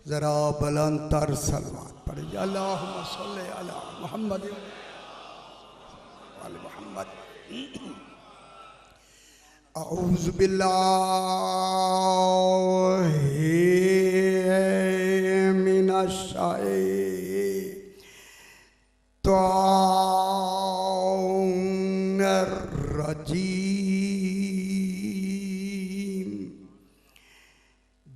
जरा बुलंदतर सलवात पढ़िए। अल्लाहुम्मा सल्ली अला मुहम्मद वाले मोहम्मद। औज़ु बिल्लाहि मिनश शैतानिर रजीम।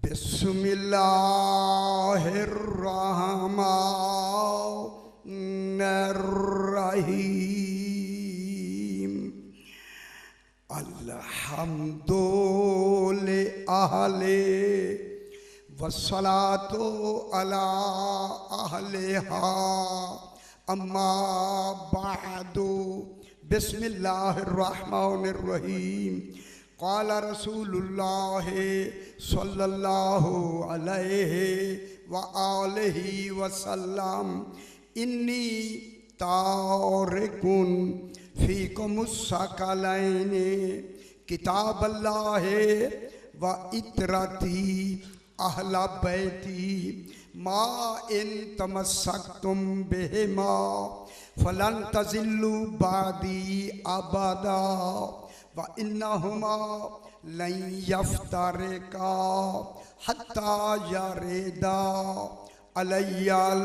बिस्मिल्लाहिर्रहमानिर्रहीम। अल्हम्दुलिल्लाहि वस्सलातु अला अहलिहा अम्मा बादु। बिस्मिल्लाहिर्रहमानिर्रहीम। क़ाला रसूलुल्लाह सल्लल्लाहु अलैहि व आलिहि वसल्लम इन्नी तारिकुन फ़ीकुमुस्सक़लैनि किताबल्लाहि व इतरती अहला बैती मा इन तमस्सक्तुम बिहिमा फलन तज़िल्लु बादी अबदा व इन्नहुमा लन यफ्तरिका हत्ता यरिदा अलैयल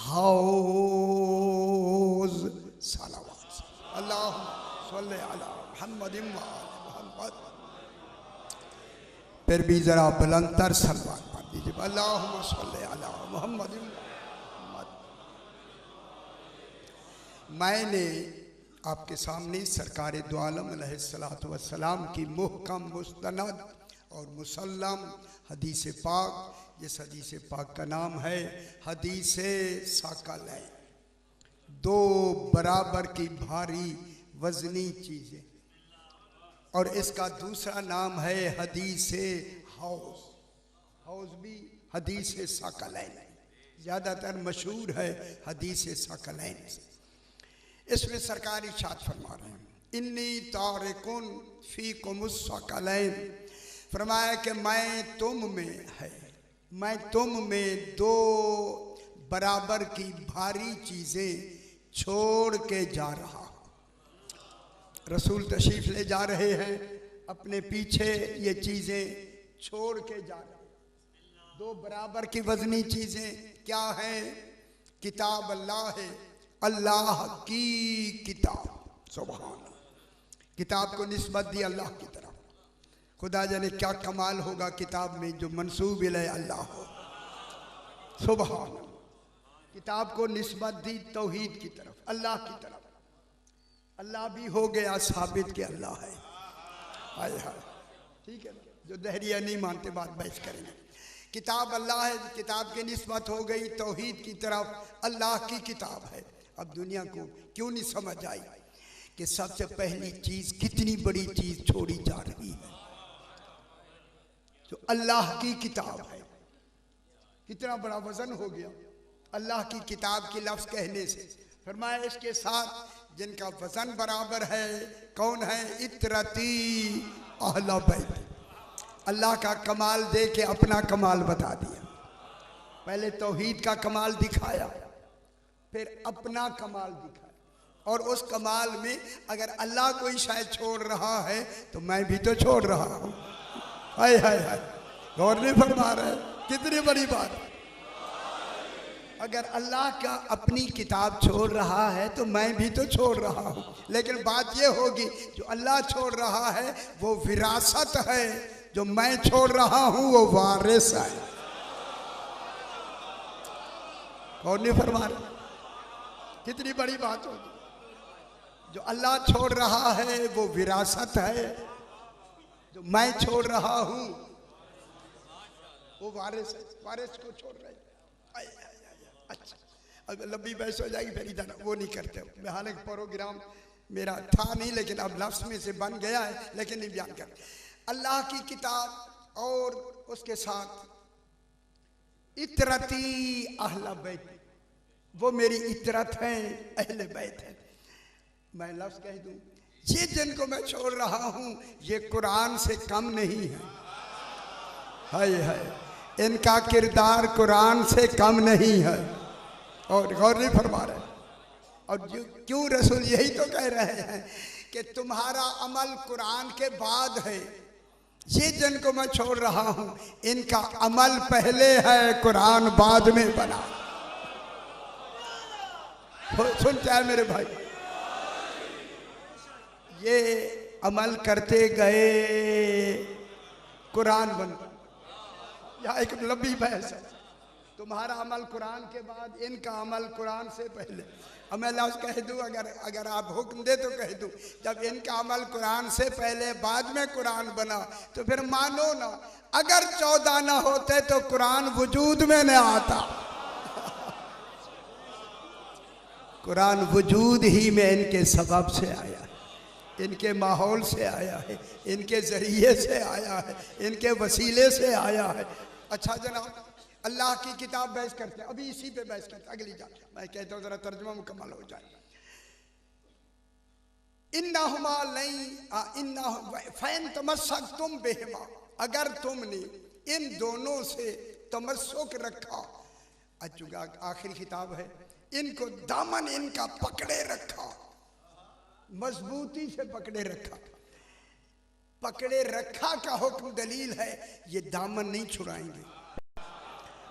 हौज़। सलावत। अल्लाहुम्मा सल्ली अला मुहम्मद व आले मुहम्मद। फिर भी जरा बुलंदतर सलवात पढ़ दीजिए। अल्लाहुम्मा सल्ली अला मुहम्मद व मुहम्मद। मैंने आपके सामने सरकार दो आलम अलैहिस्सलातु वस्सलाम की मुहकम मुस्तनद और मुसल्लम हदीस पाक, जिस हदीस पाक का नाम है हदीस साकलैन, दो बराबर की भारी वजनी चीज़ें, और इसका दूसरा नाम है हदीस हौज़। हौज़ भी हदीस साकलैन, ज़्यादातर मशहूर है हदीस साकलैन से। इसमें सरकार इरशाद फरमा रहे हैं इन्नी तारिकुन फ़ीकुमुस्सक़लैन। फरमाया कि मैं तुम में दो बराबर की भारी चीज़ें छोड़ के जा रहा हूँ। रसूल तशरीफ़ ले जा रहे हैं, अपने पीछे ये चीज़ें छोड़ के जा रहे हैं। दो बराबर की वज़नी चीज़ें क्या हैं? किताब अल्लाह है, अल्लाह की किताब। सुभान। किताब को निस्बत दी अल्लाह की तरफ। खुदा जाने क्या कमाल होगा किताब में जो मंसूब इलै अल्लाह हो। सुभान। किताब को निस्बत दी तौहीद की तरफ, अल्लाह की तरफ। अल्लाह भी हो गया साबित कि अल्लाह है। हाय हाय, ठीक है। जो दहरिया नहीं मानते बात बहस करेंगे। किताब अल्लाह है, किताब की निस्बत हो गई तौहीद की तरफ, अल्लाह की किताब है। अब दुनिया को क्यों नहीं समझ आई कि सबसे पहली चीज कितनी बड़ी चीज छोड़ी जा रही है, जो अल्लाह की किताब है। कितना बड़ा वजन हो गया अल्लाह की किताब की लफ्ज कहने से। फरमाया इसके साथ जिनका वजन बराबर है कौन है? इतरती अहला बैत। अल्लाह का कमाल दे के अपना कमाल बता दिया। पहले तौहीद का कमाल दिखाया, फिर अपना कमाल दिखाया, और उस कमाल में अगर अल्लाह कोई शायद छोड़ रहा है तो मैं भी तो छोड़ रहा हूं। हाय हाय हाय, गौर नहीं फरमा रहे? कितनी बड़ी बात। अगर अल्लाह का अपनी किताब छोड़ रहा है तो मैं भी तो छोड़ रहा हूं। लेकिन बात यह होगी जो अल्लाह छोड़ रहा है वो विरासत है, जो मैं छोड़ रहा हूं वो वारिस है। गौर नहीं फरमा रहे? कितनी बड़ी बात होगी। जो अल्लाह छोड़ रहा है वो विरासत है, जो मैं छोड़ रहा हूं वो वारिस है। वारिस को छोड़ रहे। अच्छा, अगर लंबी बहस हो जाएगी फिर इधर वो नहीं करते। मैं हालांकि प्रोग्राम मेरा था नहीं, लेकिन अब लफ्ज में से बन गया है, लेकिन नहीं बयान करते। अल्लाह की किताब और उसके साथ इतरती अहला बैत, वो मेरी इतरत है, अहले बैत है। मैं लफ्ज कह दूं, ये जिनको मैं छोड़ रहा हूं ये कुरान से कम नहीं है। हाय हाय, इनका किरदार कुरान से कम नहीं है। और गौर नहीं फरमा रहे। और क्यों रसूल यही तो कह रहे हैं कि तुम्हारा अमल कुरान के बाद है। ये जिनको मैं छोड़ रहा हूं इनका अमल पहले है, कुरान बाद में बना। सुनते हैं मेरे भाई, ये अमल करते गए कुरान बन। यह एक लंबी बहस है। तुम्हारा अमल कुरान के बाद, इनका अमल कुरान से पहले। अब मैं लफ्ज़ कह दूँ, अगर आप हुक्म दे तो कह दूँ, जब इनका अमल कुरान से पहले बाद में कुरान बना तो फिर मानो ना, अगर 14 ना होते तो कुरान वजूद में न आता। कुरान वजूद ही में इनके सबब से आया है, इनके माहौल से आया है, इनके ज़रिए से आया है, इनके वसीले से आया है। अच्छा जनाब, अल्लाह की किताब बहस करते हैं, अभी इसी पे बहस करते हैं। अगली जा मैं कहता हूँ जरा तर्जुमा मुकम्मल हो जाए। इन्नहुमा फैन तमस्सक तुम बेहमा, अगर तुमने इन दोनों से तमस्सुक रखा, अचुगा आखिरी किताब है, इनको दामन इनका पकड़े रखा, मजबूती से पकड़े रखा। पकड़े रखा का हुक्म दलील है, ये दामन नहीं छुड़ाएंगे।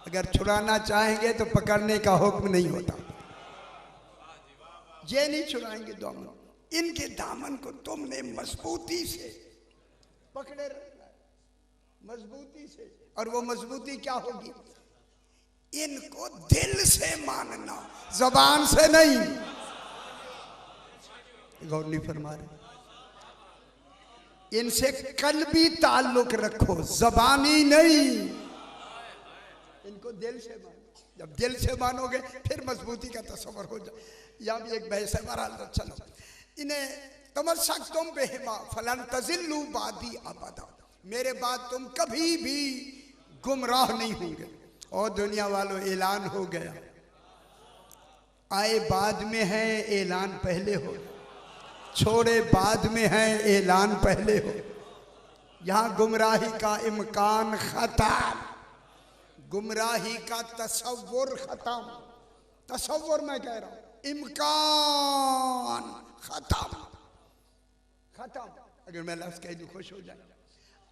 अगर छुड़ाना चाहेंगे तो पकड़ने का हुक्म नहीं होता। ये नहीं छुड़ाएंगे दामन, इनके दामन को तुमने मजबूती से पकड़े रखना है, मजबूती से। और वो मजबूती क्या होगी? इनको दिल से मानना, जबान से नहीं। गौर नहीं फरमा रहे। इनसे कल्बी ताल्लुक रखो, जबानी नहीं। इनको दिल से मानो। जब दिल से मानोगे फिर मजबूती का तस्वर हो जाए। यहाँ भी एक बहस है, बहरहाल तो चलो। इन्हें तमस्सक तुम बेहिमा फलन तजिल्लू बादी अबदा, मेरे बाद तुम कभी भी गुमराह नहीं होंगे। और दुनिया वालों, ऐलान हो गया। आए बाद में है, ऐलान पहले हो। छोड़े बाद में है, ऐलान पहले हो। यहाँ गुमराही का इम्कान खत्म, गुमराही का तसव्वुर खत्म। तसव्वुर मैं कह रहा हूं, इम्कान खत्म, खत्म। अगर मैं लफ्ज़ कह दूं खुश हो जाए।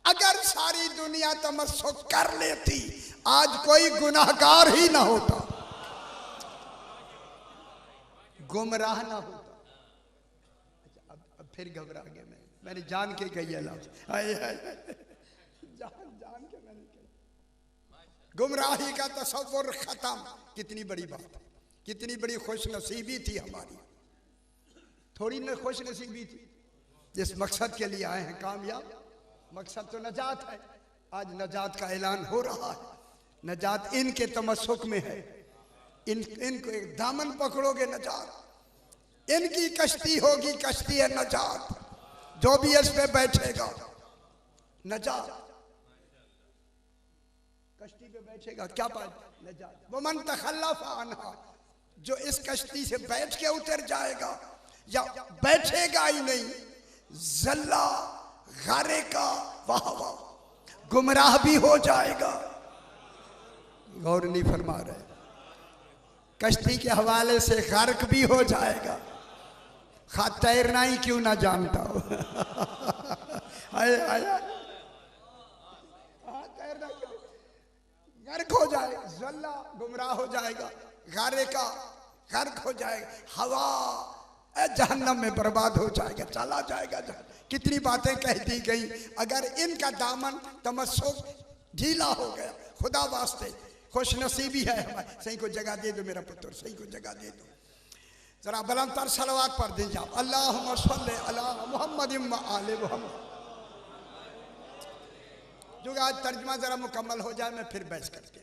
अगर सारी दुनिया तमस्सुक कर लेती, आज कोई गुनाहगार ही ना होता, गुमराह ना होता। अब फिर घबरा गया मैंने जान के कही है लफ्ज़, जान के मैंने कही। गुमराही का तसव्वुर खत्म। कितनी बड़ी बात, कितनी बड़ी खुश नसीबी थी हमारी। थोड़ी न खुश नसीबी थी। जिस मकसद के लिए आए हैं, कामयाब मकसद तो नजात है। आज नजात का ऐलान हो रहा है। नजात इनके तमस्सुक में है। इनको एक दामन पकड़ोगे, नजात इनकी कश्ती होगी। कश्ती है नजात, जो भी इस पे बैठेगा नजात। कश्ती पे बैठेगा क्या बात, नजात। वमन तखल्लफ अन्हा, जो इस कश्ती से बैठ के उतर जाएगा या बैठेगा ही नहीं, जल्ला गारे का वाह वाह, गुमराह भी हो जाएगा। गौर नहीं फरमा रहे। कश्ती के हवाले से गर्क भी हो जाएगा, खा तैरना ही क्यों ना जानता हो। तैरना गर्क हो जाएगा, जल्ला गुमराह हो जाएगा, गारे का गर्क हो जाएगा, हवा जहन्नम में बर्बाद हो जाएगा, चला जाएगा। कितनी बातें कह दी गई। अगर इनका दामन तमस्सुक ढीला हो गया, खुदा वास्ते खुश नसीबी है हमारी। सही को जगह दे दो मेरा पुत्र, सही को जगह दे दो। जरा बुलंदतर सलवात पढ़ दीजिए आप। अल्लाहुम्मा सल्ली अला मुहम्मद व आले मुहम्मद। जो आज तर्जुमा जरा मुकम्मल हो जाए, मैं फिर बहस करके।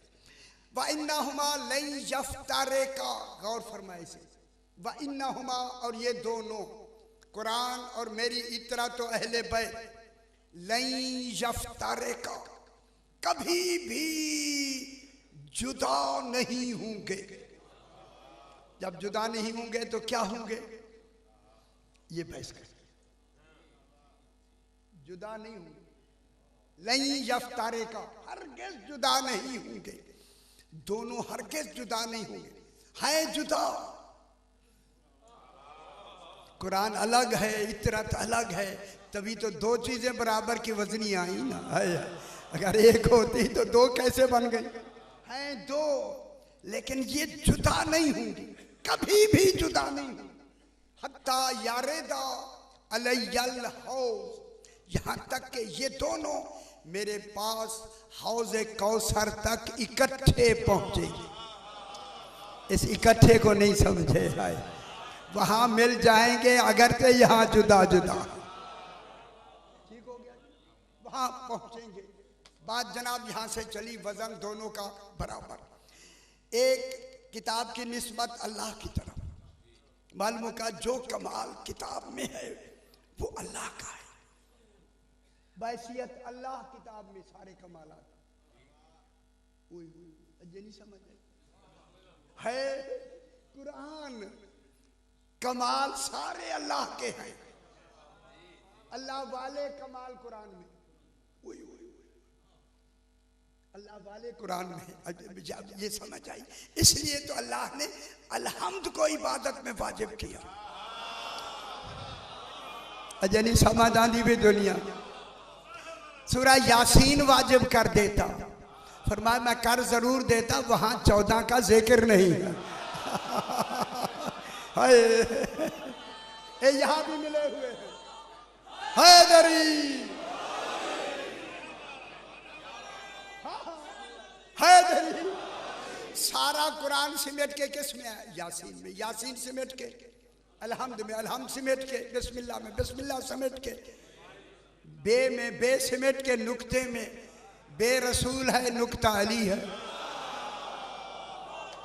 व इन्नहुमा लन यफ्तारिका, गौर फरमाए से। व इन्नहुमा, और ये दोनों, कुरान और मेरी इतरा तो अहले बैत, लन यफ्तारिका, कभी भी जुदा नहीं होंगे। जब जुदा नहीं होंगे तो क्या होंगे, ये बहस कर। जुदा नहीं होंगे, नहीं यफ्तारे का, हरगिज़ जुदा नहीं होंगे, दोनों हरगिज़ जुदा नहीं होंगे, हैं जुदा। कुरान अलग है, इतरत अलग है, तभी तो दो चीजें बराबर की वजनी आई ना। अगर एक होती तो दो कैसे बन गई? हैं दो, लेकिन ये जुदा नहीं होंगी, कभी भी जुदा नहीं होंगी। हत्ता यारेदा अलैयल हौज, यहाँ तक कि ये दोनों मेरे पास हौज़े कौसर तक इकट्ठे पहुंचे। इस इकट्ठे को नहीं समझे है, वहां मिल जाएंगे अगर तो यहाँ जुदा जुदा। ठीक हो गया, वहां पहुंचेंगे। बात जनाब यहाँ से चली वजन दोनों का बराबर। एक किताब की निस्बत अल्लाह की तरफ, मालूम का जो कमाल किताब में है वो अल्लाह का है। बैसियत अल्लाह किताब में सारे कमाल ये नहीं समझ है। कुरान कमाल सारे अल्लाह के हैं, अल्लाह वाले कमाल कुरान में, अल्लाह वाले कुरान में ये समझ आई। इसलिए तो अल्लाह ने अलहम्द को इबादत में वाजिब किया। अजनी समझ आंदी भी दुनिया। सूरा यासीन वाजिब कर देता, फरमाया मैं कर जरूर देता, वहां 14 का जिक्र नहीं है। ये यहां भी मिले हुए हैं। हैदरी हैदरी सारा कुरान सिमट के किस में है? यासीन में। यासीन सिमट के अलहम्द में, अलहम्द सिमट के बिस्मिल्लाह में, बिस्मिल्लाह समेट के बे में, बे सिमट के नुक्ते में, बे रसूल है नुक्ता अली है।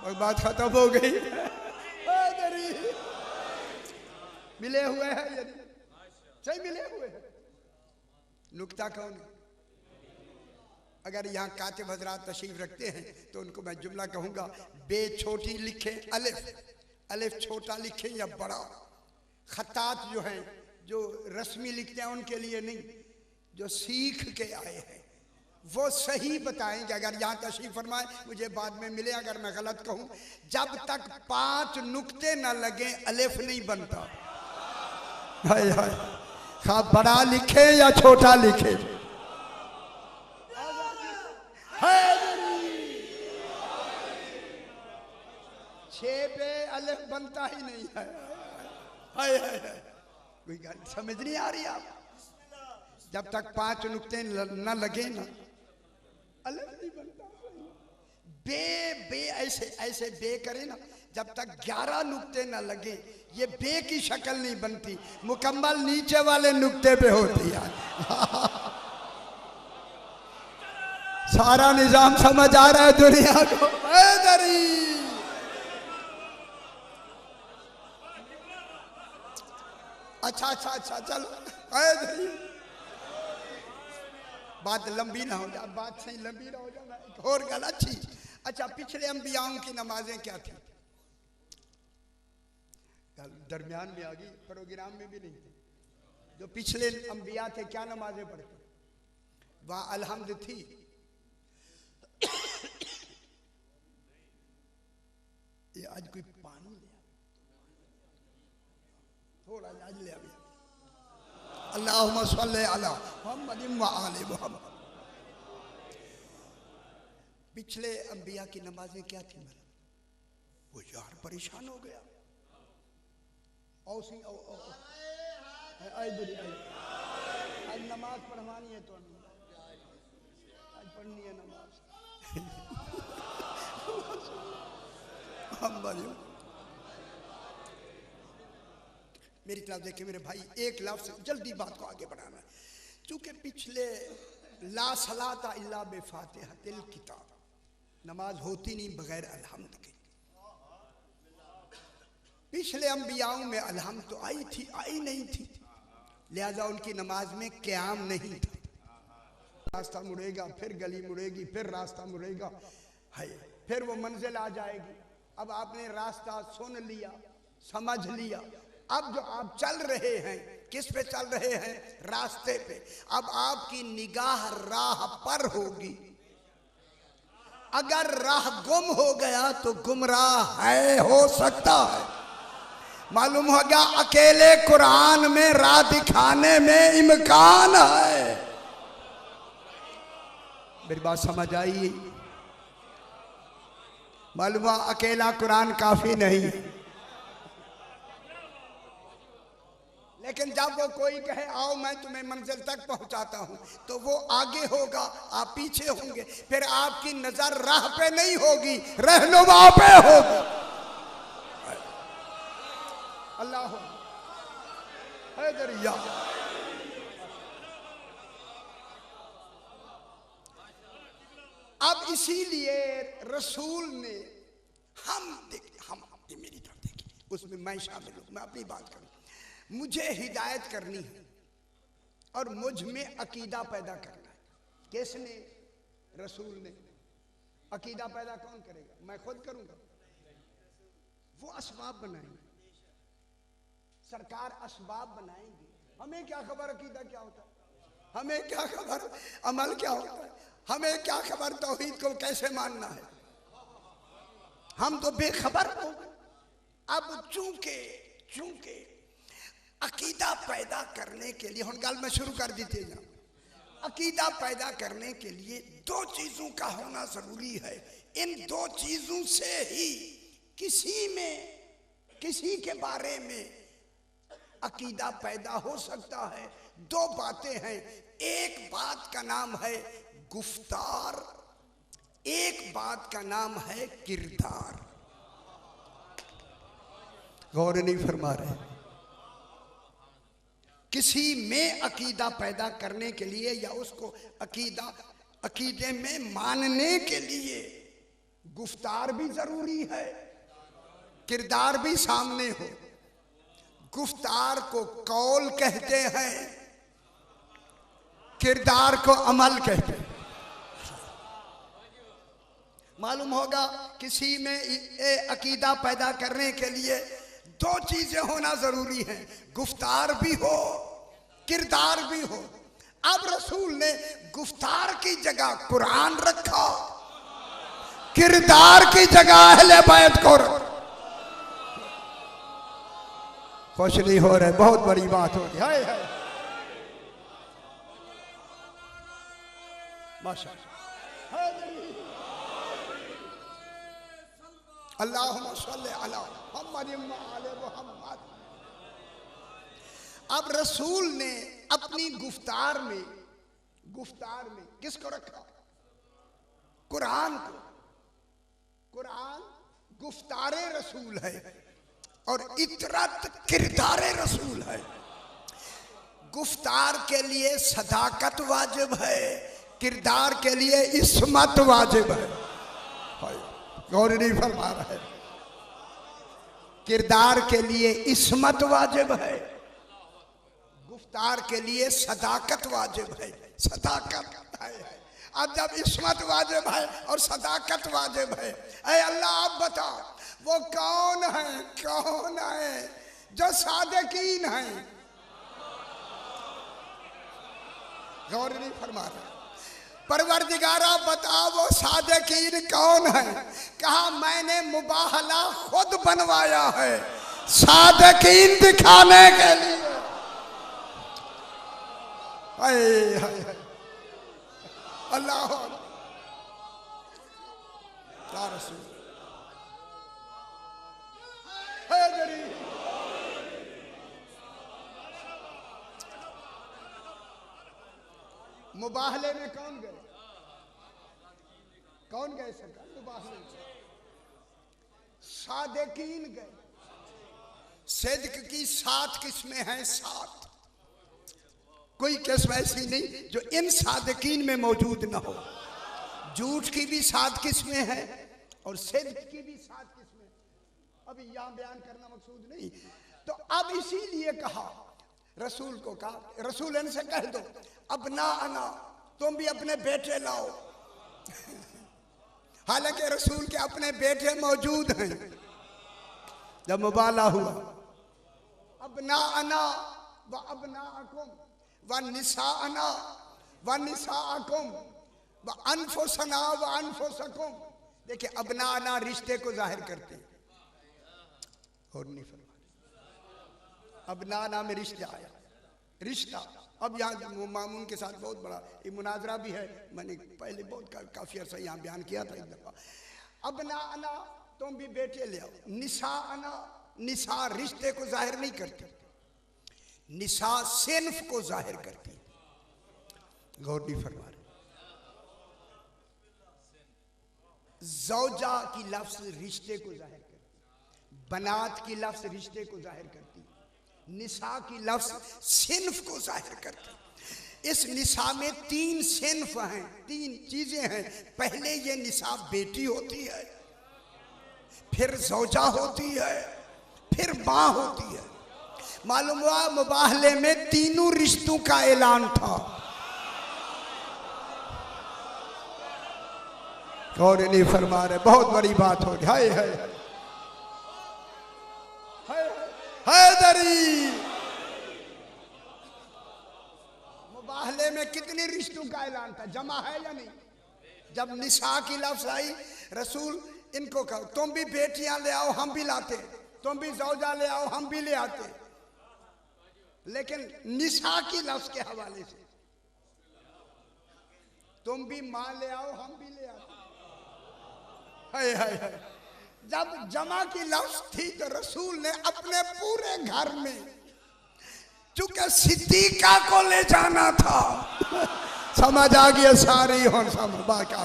और बात खत्म हो गई। मिले हुए हैं, यदि सही मिले हुए हैं। नुक्ता कौन है? अगर यहाँ कातिब हजरात तशरीफ रखते हैं तो उनको मैं जुमला कहूँगा, बे छोटी लिखे, अलिफ अलिफ छोटा लिखे या बड़ा। खत्तात जो हैं, जो रस्मी लिखते हैं उनके लिए नहीं, जो सीख के आए हैं वो सही बताएंगे। अगर यहाँ तशरीफ फरमाए, मुझे बाद में मिले अगर मैं गलत कहूँ, जब तक 5 नुक्ते न लगे अलिफ नहीं बनता। हाय हाय, खा बड़ा लिखे या छोटा लिखे। छह पे अलिफ बनता ही नहीं है। हाय हाय हाय, कोई समझ नहीं आ रही आप? जब तक 5 नुक्ते न लगे ना अलिफ नहीं बनता। बे बे ऐसे ऐसे बे करे ना, जब तक 11 नुक्ते न लगे ये बे की शक्ल नहीं बनती, मुकम्मल नीचे वाले नुक्ते पे होती है। सारा निजाम समझ आ रहा है दुनिया को? अच्छा अच्छा अच्छा, चलो बात लंबी ना हो जाए, बात सही लंबी ना हो जाए। एक और गल अच्छी। अच्छा, पिछले अंबियाओं की नमाजें क्या थी? दरमियान में आ गई, प्रोग्राम में भी नहीं थी। जो पिछले अंबिया थे क्या नमाजें पढ़ते? वहां अलहम्द थी। ये आज कोई पानी ले थोड़ा आज ले आवे। अल्लाहुम्मा सल्ली अला मुहम्मदिन व आले मुहम्मद। पिछले अंबिया की नमाजें क्या थी? वो यार परेशान हो गया। आज नमाज पढ़वानी है तो आज पढ़नी है नमाज। मेरी तरफ देखिए मेरे भाई, एक लफ्ज जल्दी बात को आगे बढ़ाना है। चूंकि पिछले ला सलाता इल्ला बिफातिहतिल किताब, नमाज होती नहीं बगैर अलहम्द के। पिछले अंबियाओं में अलहम्द तो आई थी, आई नहीं थी, लिहाजा उनकी नमाज में क़याम नहीं था। रास्ता मुड़ेगा, फिर गली मुड़ेगी, फिर रास्ता मुड़ेगा, है फिर वो मंजिल आ जाएगी। अब आपने रास्ता सुन लिया, समझ लिया, अब जो आप चल रहे हैं, किस पे चल रहे हैं? रास्ते पे। अब आपकी निगाह राह पर होगी। अगर राह गुम हो गया तो गुमराह है, हो सकता है। मालूम हो गया अकेले कुरान में राह दिखाने में इम्कान है। मेरी बात समझ आई? मालूम हुआ अकेला कुरान काफी नहीं है, लेकिन जब वो कोई कहे आओ मैं तुम्हें मंजिल तक पहुंचाता हूं, तो वो आगे होगा, आप पीछे होंगे। फिर आपकी नजर राह पे नहीं होगी, रहनुमा पे होगी। अल्लाह हैदरिया। अब इसीलिए रसूल ने हम मेरी तरफ देखिए, उसमें मैं शामिल हूं, मैं अपनी बात करूं। मुझे हिदायत करनी है और मुझ में अकीदा पैदा करना है। किसने? रसूल ने। अकीदा पैदा कौन करेगा? मैं खुद करूंगा? वो असबाब बनाएंगे, सरकार असबाब बनाएंगे। हमें क्या खबर अकीदा क्या होता है? हमें क्या खबर अमल क्या होता है? हमें क्या खबर तौहीद को कैसे मानना है? हम तो बेखबर हो गए। अब चूंकि अकीदा पैदा करने के लिए, हम गल में शुरू कर दी थी ना, अकीदा पैदा करने के लिए दो चीजों का होना जरूरी है। इन दो चीजों से ही किसी के बारे में अकीदा पैदा हो सकता है। दो बातें हैं, एक बात का नाम है गुफ्तार, एक बात का नाम है किरदार। गौर नहीं फरमा रहे? किसी में अकीदा पैदा करने के लिए या उसको अकीदे में मानने के लिए गुफ्तार भी जरूरी है, किरदार भी सामने हो। गुफ्तार को कौल कहते हैं, किरदार को अमल कहते हैं। मालूम होगा किसी में अकीदा पैदा करने के लिए दो चीजें होना जरूरी हैं, गुफ्तार भी हो, किरदार भी हो। अब रसूल ने गुफ्तार की जगह कुरान रखा, किरदार की जगह अहले बैत को रखा। खुश नहीं हो रहे? बहुत बड़ी बात हो रही है। माशाअल्लाह। अल्लाहुम्मा सल्ली अला मुहम्मद। अब रसूल ने अपनी गुफ्तार में किसको रखा? कुरान को। कुरान गुफ्तारे रसूल है और इतरत किरदारे रसूल है। गुफ्तार के लिए सदाकत वाजिब है, किरदार के लिए इस्मत वाजिब है। गौर नहीं फरमा रहा है? किरदार के लिए इस्मत वाजिब है, गुफ्तार के लिए सदाकत वाजिब है। सदाकत है। अब जब इस्मत वाजिब है और सदाकत वाजिब है, ऐ अल्लाह आप बताओ वो कौन है जो सादिकीन है? गौर नहीं फरमा रहे? परवरदिगारा बताओ वो सादिकीन कौन है? कहा मैंने मुबाहला खुद बनवाया है सादिकीन दिखाने के लिए। अल्लाह या रसूल मुबाहले में कौन गए सरकार? मुबाहले में सादिकीन गए। सिद्क की 7 किस्में हैं, 7। कोई किस्म ऐसी नहीं जो इन सादिकीन में मौजूद ना हो। झूठ की भी 7 किस्में हैं और सिद्क की भी 7 किस्में। अभी यहां बयान करना मकसूद नहीं। तो अब इसीलिए कहा, रसूल को कहा, रसूल इनसे कह दो अपना आना, तुम भी अपने बेटे लाओ। हालांकि रसूल के अपने बेटे मौजूद हैं। जब मुबाला हुआ अबनाअना व अबनाअकुम व निसाअना व निसाअकुम व अनफुसना व अनफुसकुम। देखिए अबनाअना रिश्ते को जाहिर करते हैं और नहीं फरमा। अबनाअना में रिश्ता आया, रिश्ता। अब यहाँ मामून के साथ बहुत बड़ा एक मुनाजरा भी है, मैंने पहले बहुत काफी अर्सा यहाँ बयान किया था एक दफा। अबनाअना तुम भी बेटे ले आओ, निसाअना निसा रिश्ते को जाहिर नहीं करती, निसा सिन्फ को जाहिर करती। गौर नहीं फरमा रहे। ज़ौजा की लफ्ज रिश्ते को जाहिर करती, बनात की लफ्ज रिश्ते को जाहिर करती, निसा की लफ्ज सिन्फ को जाहिर करती। इस निसा में तीन सिन्फ हैं, तीन चीजें हैं। पहले ये निसा बेटी होती है, फिर ज़ौजा होती है, फिर माँ होती है। मालूम हुआ मुबाहले में तीनों रिश्तों का ऐलान था। और नहीं फरमा रहे, बहुत बड़ी बात हो गई। हैदरी मुबाहले में कितने रिश्तों का ऐलान था, जमा है या नहीं? जब निसा की लफ्ज आई, रसूल इनको कहो तुम भी बेटियां ले आओ, हम भी लाते, तुम भी ज़ौजा ले आओ, हम भी ले आते। लेकिन निसा की लफ्ज के हवाले से तुम भी मां ले आओ, हम भी ले आते। है। जब जमा की लफ्ज थी तो रसूल ने अपने पूरे घर में, चूंकि सिद्दीका को ले जाना था, समझ आ गया सारी हो समझ बाका।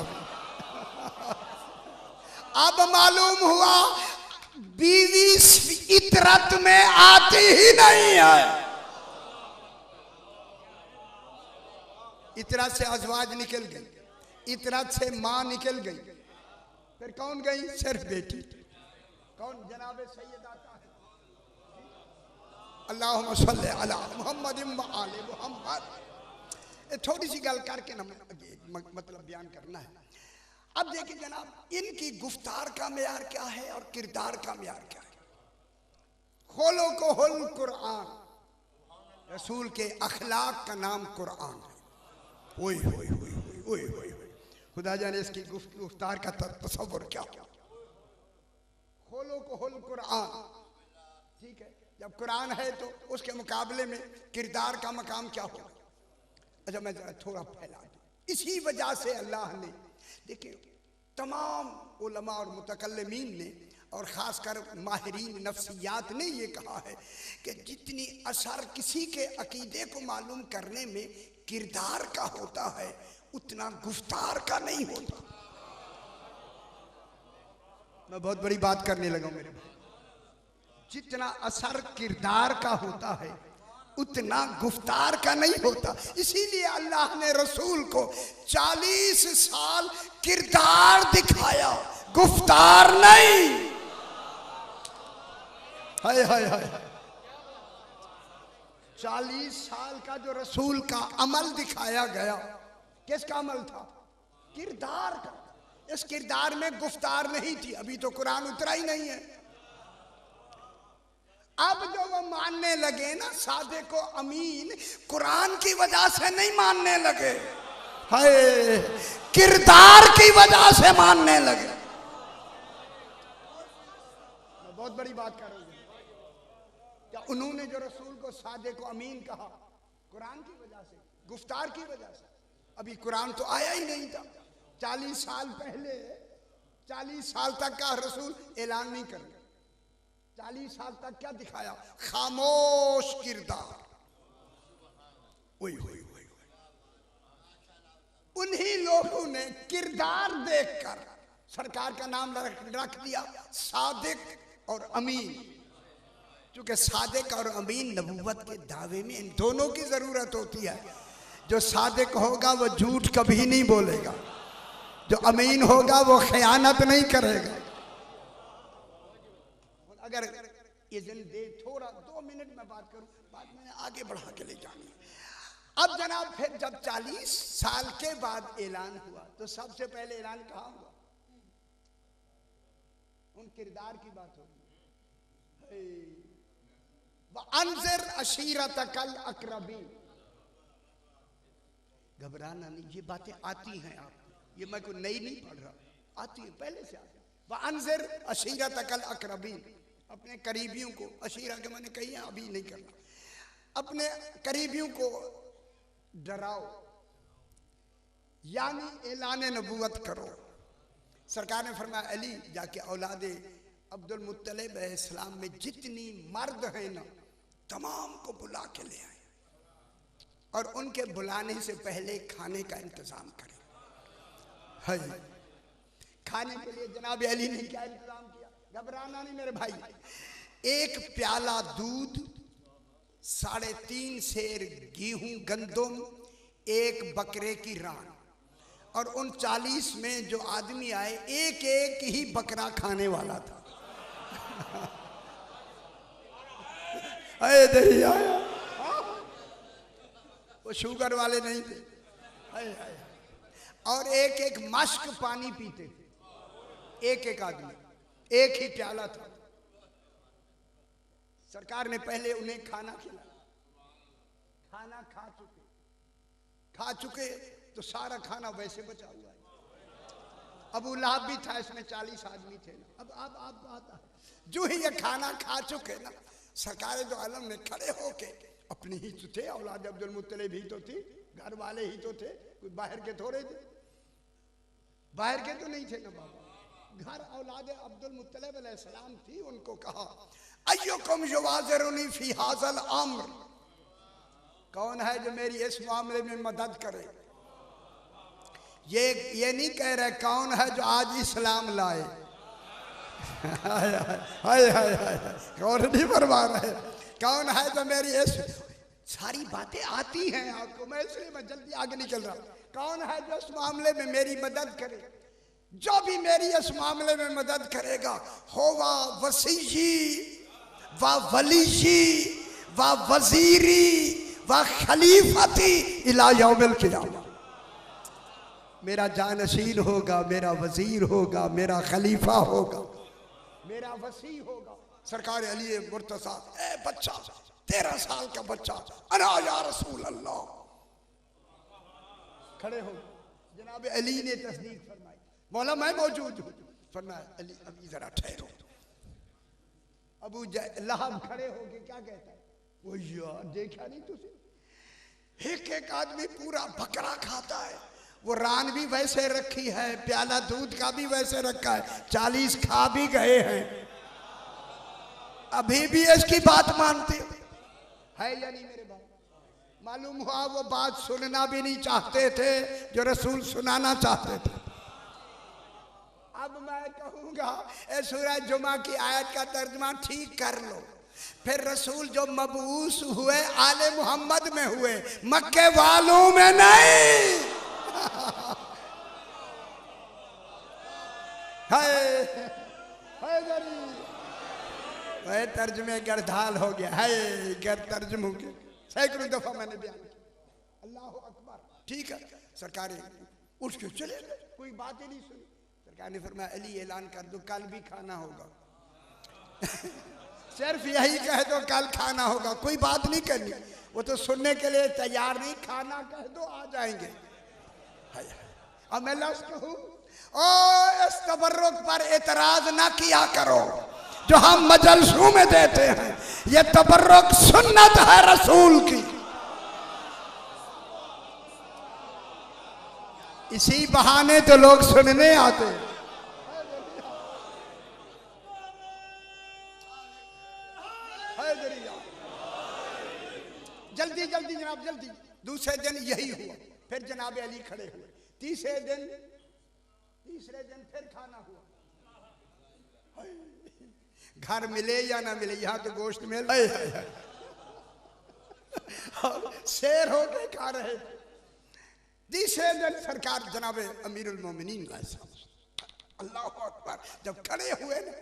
अब मालूम हुआ बीवी इतरत में आती ही नहीं है। इतरत से अजवाज निकल गई, इतरत से मां निकल गई, फिर कौन गई? सिर्फ बेटी। कौन? जनाब सैयदा का है। अल्लाहुम्मा सल्ली अला मुहम्मद व आले मुहम्मद। थोड़ी सी गल करके ना मतलब बयान करना है। अब देखिए जनाब, इनकी गुफ्तार का मेयार क्या है और किरदार का मेयार क्या है। खोलो को हुल कुरान, रसूल के अखलाक का नाम कुरान है। ओए होए होए होए होए, खुदा जाने इसकी गुफ्तार का तसव्वुर क्या। खोलो को हुल कुरान, ठीक है। जब कुरान है तो उसके मुकाबले में किरदार का मकाम क्या होगा। अच्छा मैं थोड़ा फैला दूं। इसी वजह से अल्लाह ने, देखिए तमाम उलमा और मुतकल्लिमीन ने और ख़ासकर माहिरीन नफ्सियात ने ये कहा है कि जितनी असर किसी के अकीदे को मालूम करने में किरदार का होता है, उतना गुफ्तार का नहीं होता। मैं बहुत बड़ी बात करने लगा मेरे भाई। जितना असर किरदार का होता है, उतना गुफ्तार का नहीं होता। इसीलिए अल्लाह ने रसूल को 40 साल किरदार दिखाया, गुफ्तार नहीं। हाय हाय हाय। 40 साल का जो रसूल का अमल दिखाया गया, किसका अमल था? किरदार का। इस किरदार में गुफ्तार नहीं थी। अभी तो कुरान उतरा ही नहीं है। अब जो वो मानने लगे ना सादे को अमीन, कुरान की वजह से नहीं मानने लगे, हाय किरदार की वजह से मानने लगे। मैं बहुत बड़ी बात कर रहा हूं। क्या उन्होंने जो रसूल को सादे को अमीन कहा, कुरान की वजह से, गुफ्तार की वजह से? अभी कुरान तो आया ही नहीं था। 40 साल पहले, 40 साल तक का रसूल ऐलान नहीं कर, 40 साल तक क्या दिखाया? खामोश किरदार। उन्हीं लोगों ने किरदार देखकर सरकार का नाम रख दिया सादिक और अमीन। क्योंकि सादिक और अमीन नबूवत के दावे में इन दोनों की जरूरत होती है। जो सादिक होगा वो झूठ कभी नहीं बोलेगा, जो अमीन होगा वो खयानत नहीं करेगा। अगर इज़्न दे थोड़ा 2 मिनट में बात करूं, बात मैंने आगे बढ़ा के ले जानी है। अब जनाब फिर जब 40 साल के बाद ऐलान हुआ तो सबसे पहले ऐलान कहाँ हुआ? उन किरदार की बात होगी। वअन्ज़िर अशीरतकल अक़रबीन। घबराना नहीं, ये बातें आती हैं आपको, ये मैं कोई नई नहीं पढ़ रहा, आती है पहले से आती है। वअन्ज़िर अशीरतकल अक़रबीन, अपने करीबियों को, अशीरा के मैंने कही है, अभी नहीं करना, अपने करीबियों को डराओ, यानी ऐलान नबूवत करो। सरकार ने फरमाया अली जाके औलादे अब्दुल मुत्तलिब अलैहिस्सलाम में जितनी मर्द हैं ना, तमाम को बुला के ले आए और उनके बुलाने से पहले खाने का इंतजाम करें। है खाने के लिए जनाब अली ने क्या इंतजाम किया? घबराना नहीं मेरे भाई, एक प्याला दूध, 3.5 सेर गेहूं गंदम, एक बकरे की रान, और उन 40 में जो आदमी आए एक एक ही बकरा खाने वाला था। नहीं आया, वो शुगर वाले नहीं थे, और एक एक मश्क पानी पीते थे, एक एक आदमी, एक ही प्याला था। सरकार ने पहले उन्हें खाना खिलाया, खाना खा चुके तो सारा खाना वैसे बचा हुआ है। अबू लहब भी था, इसमें 40 आदमी थे ना। अब जो ही ये खाना खा चुके ना, सरकार दो आलम ने खड़े होके, अपनी ही तो थे, औलाद अब्दुल मुत्तलिब ही तो थी, घर वाले ही तो थे, कोई बाहर के थोड़े थे, बाहर के तो नहीं थे ना बाबा, घर औलाद अब्दुल मुत्तलिब अलैहिस्सलाम थी। उनको कहा अय्युकुम युवाज़िरुनी फी हाज़ल अम्र, कौन है जो मेरी इस मामले में मदद करे? ये नहीं कह रहे कौन है जो आज इस्लाम लाए। हाय हाय हाय हाय, कौन नहीं फरमा रहे, कौन है जो मेरी इस, सारी बातें आती हैं आपको, मैं इसलिए मैं जल्दी आगे नहीं चल रहा। कौन है जो इस मामले में मेरी मदद करे? जो भी मेरी इस मामले में मदद करेगा, होवा वसीयी व वलीयी व वजीरी व खलीफती इला यौमिल क़ियामा, मेरा जानशीन होगा, मेरा वजीर होगा, मेरा खलीफा होगा, मेरा वसी होगा। सरकार अली मुर्तज़ा, ए बच्चा, 13 साल का बच्चा, अना या रसूल अल्लाह, खड़े हो। जनाब अली ने तस्दीक फरमाई, मौला मैं मौजूद हूँ। फरमाया अली अभी जरा ठहरो। अबू लहब खड़े हो के क्या कहता है, वो यार देखा नहीं तुझे, एक एक आदमी पूरा बकरा खाता है, वो रान भी वैसे रखी है, प्याला दूध का भी वैसे रखा है, 40 खा भी गए हैं, अभी भी इसकी बात मानते है या नहीं मेरे भाई? मालूम हुआ वो बात सुनना भी नहीं चाहते थे जो रसूल सुनाना चाहते थे। अब मैं कहूंगा सूरह जुमा की आयत का तर्जुमा ठीक कर लो। फिर रसूल जो मबूस हुए आले मोहम्मद में हुए, मक्के वालों में नहीं। तर्जुमे गर्दाल हो गया है, गर तर्जुम हो गया, सैकड़ों दफा मैंने बयान किया। अल्लाह अकबर, ठीक है। सरकार उठ के चले गए, कोई बात ही नहीं सुनी। सरकार ने फरमाया अली ऐलान कर दो कल भी खाना होगा। सिर्फ यही कह दो कल खाना होगा, कोई बात नहीं करनी, वो तो सुनने के लिए तैयार नहीं, खाना कह दो आ जाएंगे। अब मैं लफ्ज़ कहूं, ओ इस तबर्रुक पर एतराज ना किया करो जो हम मजलसों में देते हैं, ये तबर्रुक सुन्नत है रसूल की। इसी बहाने तो लोग सुनने आते हैं। जल्दी जल्दी जनाब जल्दी। दूसरे दिन यही हुआ, फिर जनाब अली खड़े हुए। तीसरे दिन फिर खाना हुआ। घर मिले या ना मिले, यहाँ तो गोश्त मिल शेर होके खा रहे थे। तीसरे दिन सरकार जनाब अमीरुल मोमिनीन अल्लाह अकबर जब खड़े हुए ना,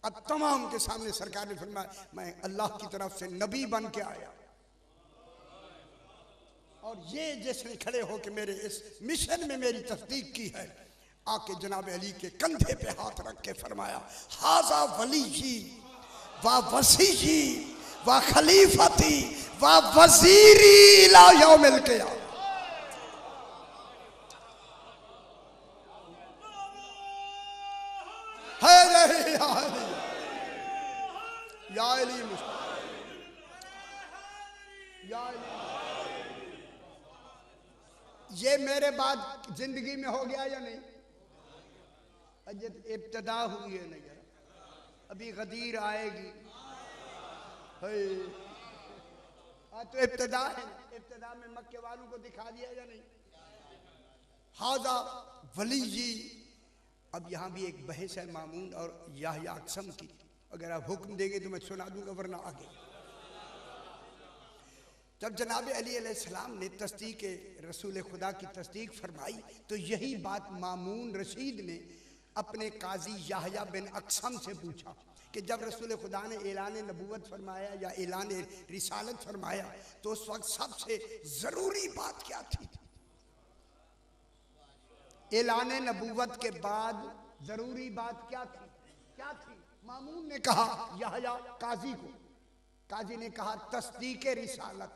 अब तमाम के सामने सरकार ने फरमाया मैं अल्लाह की तरफ से नबी बन के आया, और ये जिसने खड़े होकर मेरे इस मिशन में मेरी तस्दीक की है, आके जनाब अली के कंधे पे हाथ रख के फरमाया हाजा वली जी व वसी जी व खलीफती व वजीरी इला यौमिल क़ियामा। ये मेरे बाद जिंदगी में हो गया या नहीं? इब्तदा हुई है नहीं, अभी गदीर आएगी। तो इब्तदा है, इब्तदा में मक्के वालों को दिखा दिया या नहीं? हाजा वली जी। अब यहाँ भी एक बहस है मामून और याहया अक़सम की, अगर आप हुक्म देंगे तो मैं सुना दूंगा, वरना आगे। जब जनाब अली अलैहिस्सलाम ने तस्दीक रसूल खुदा की तस्दीक फरमाई तो यही बात मामून रशीद ने अपने काजी याहया बिन अक़सम से पूछा कि जब रसूल खुदा ने ऐलान नबूवत फरमाया या ऐलान रिसालत फरमाया तो उस वक्त सबसे ज़रूरी बात क्या थी? ऐलान नबूवत के बाद ज़रूरी बात क्या थी? क्या थी? मामून ने कहा याहया काजी को, काजी ने कहा तस्दीक रिसालत।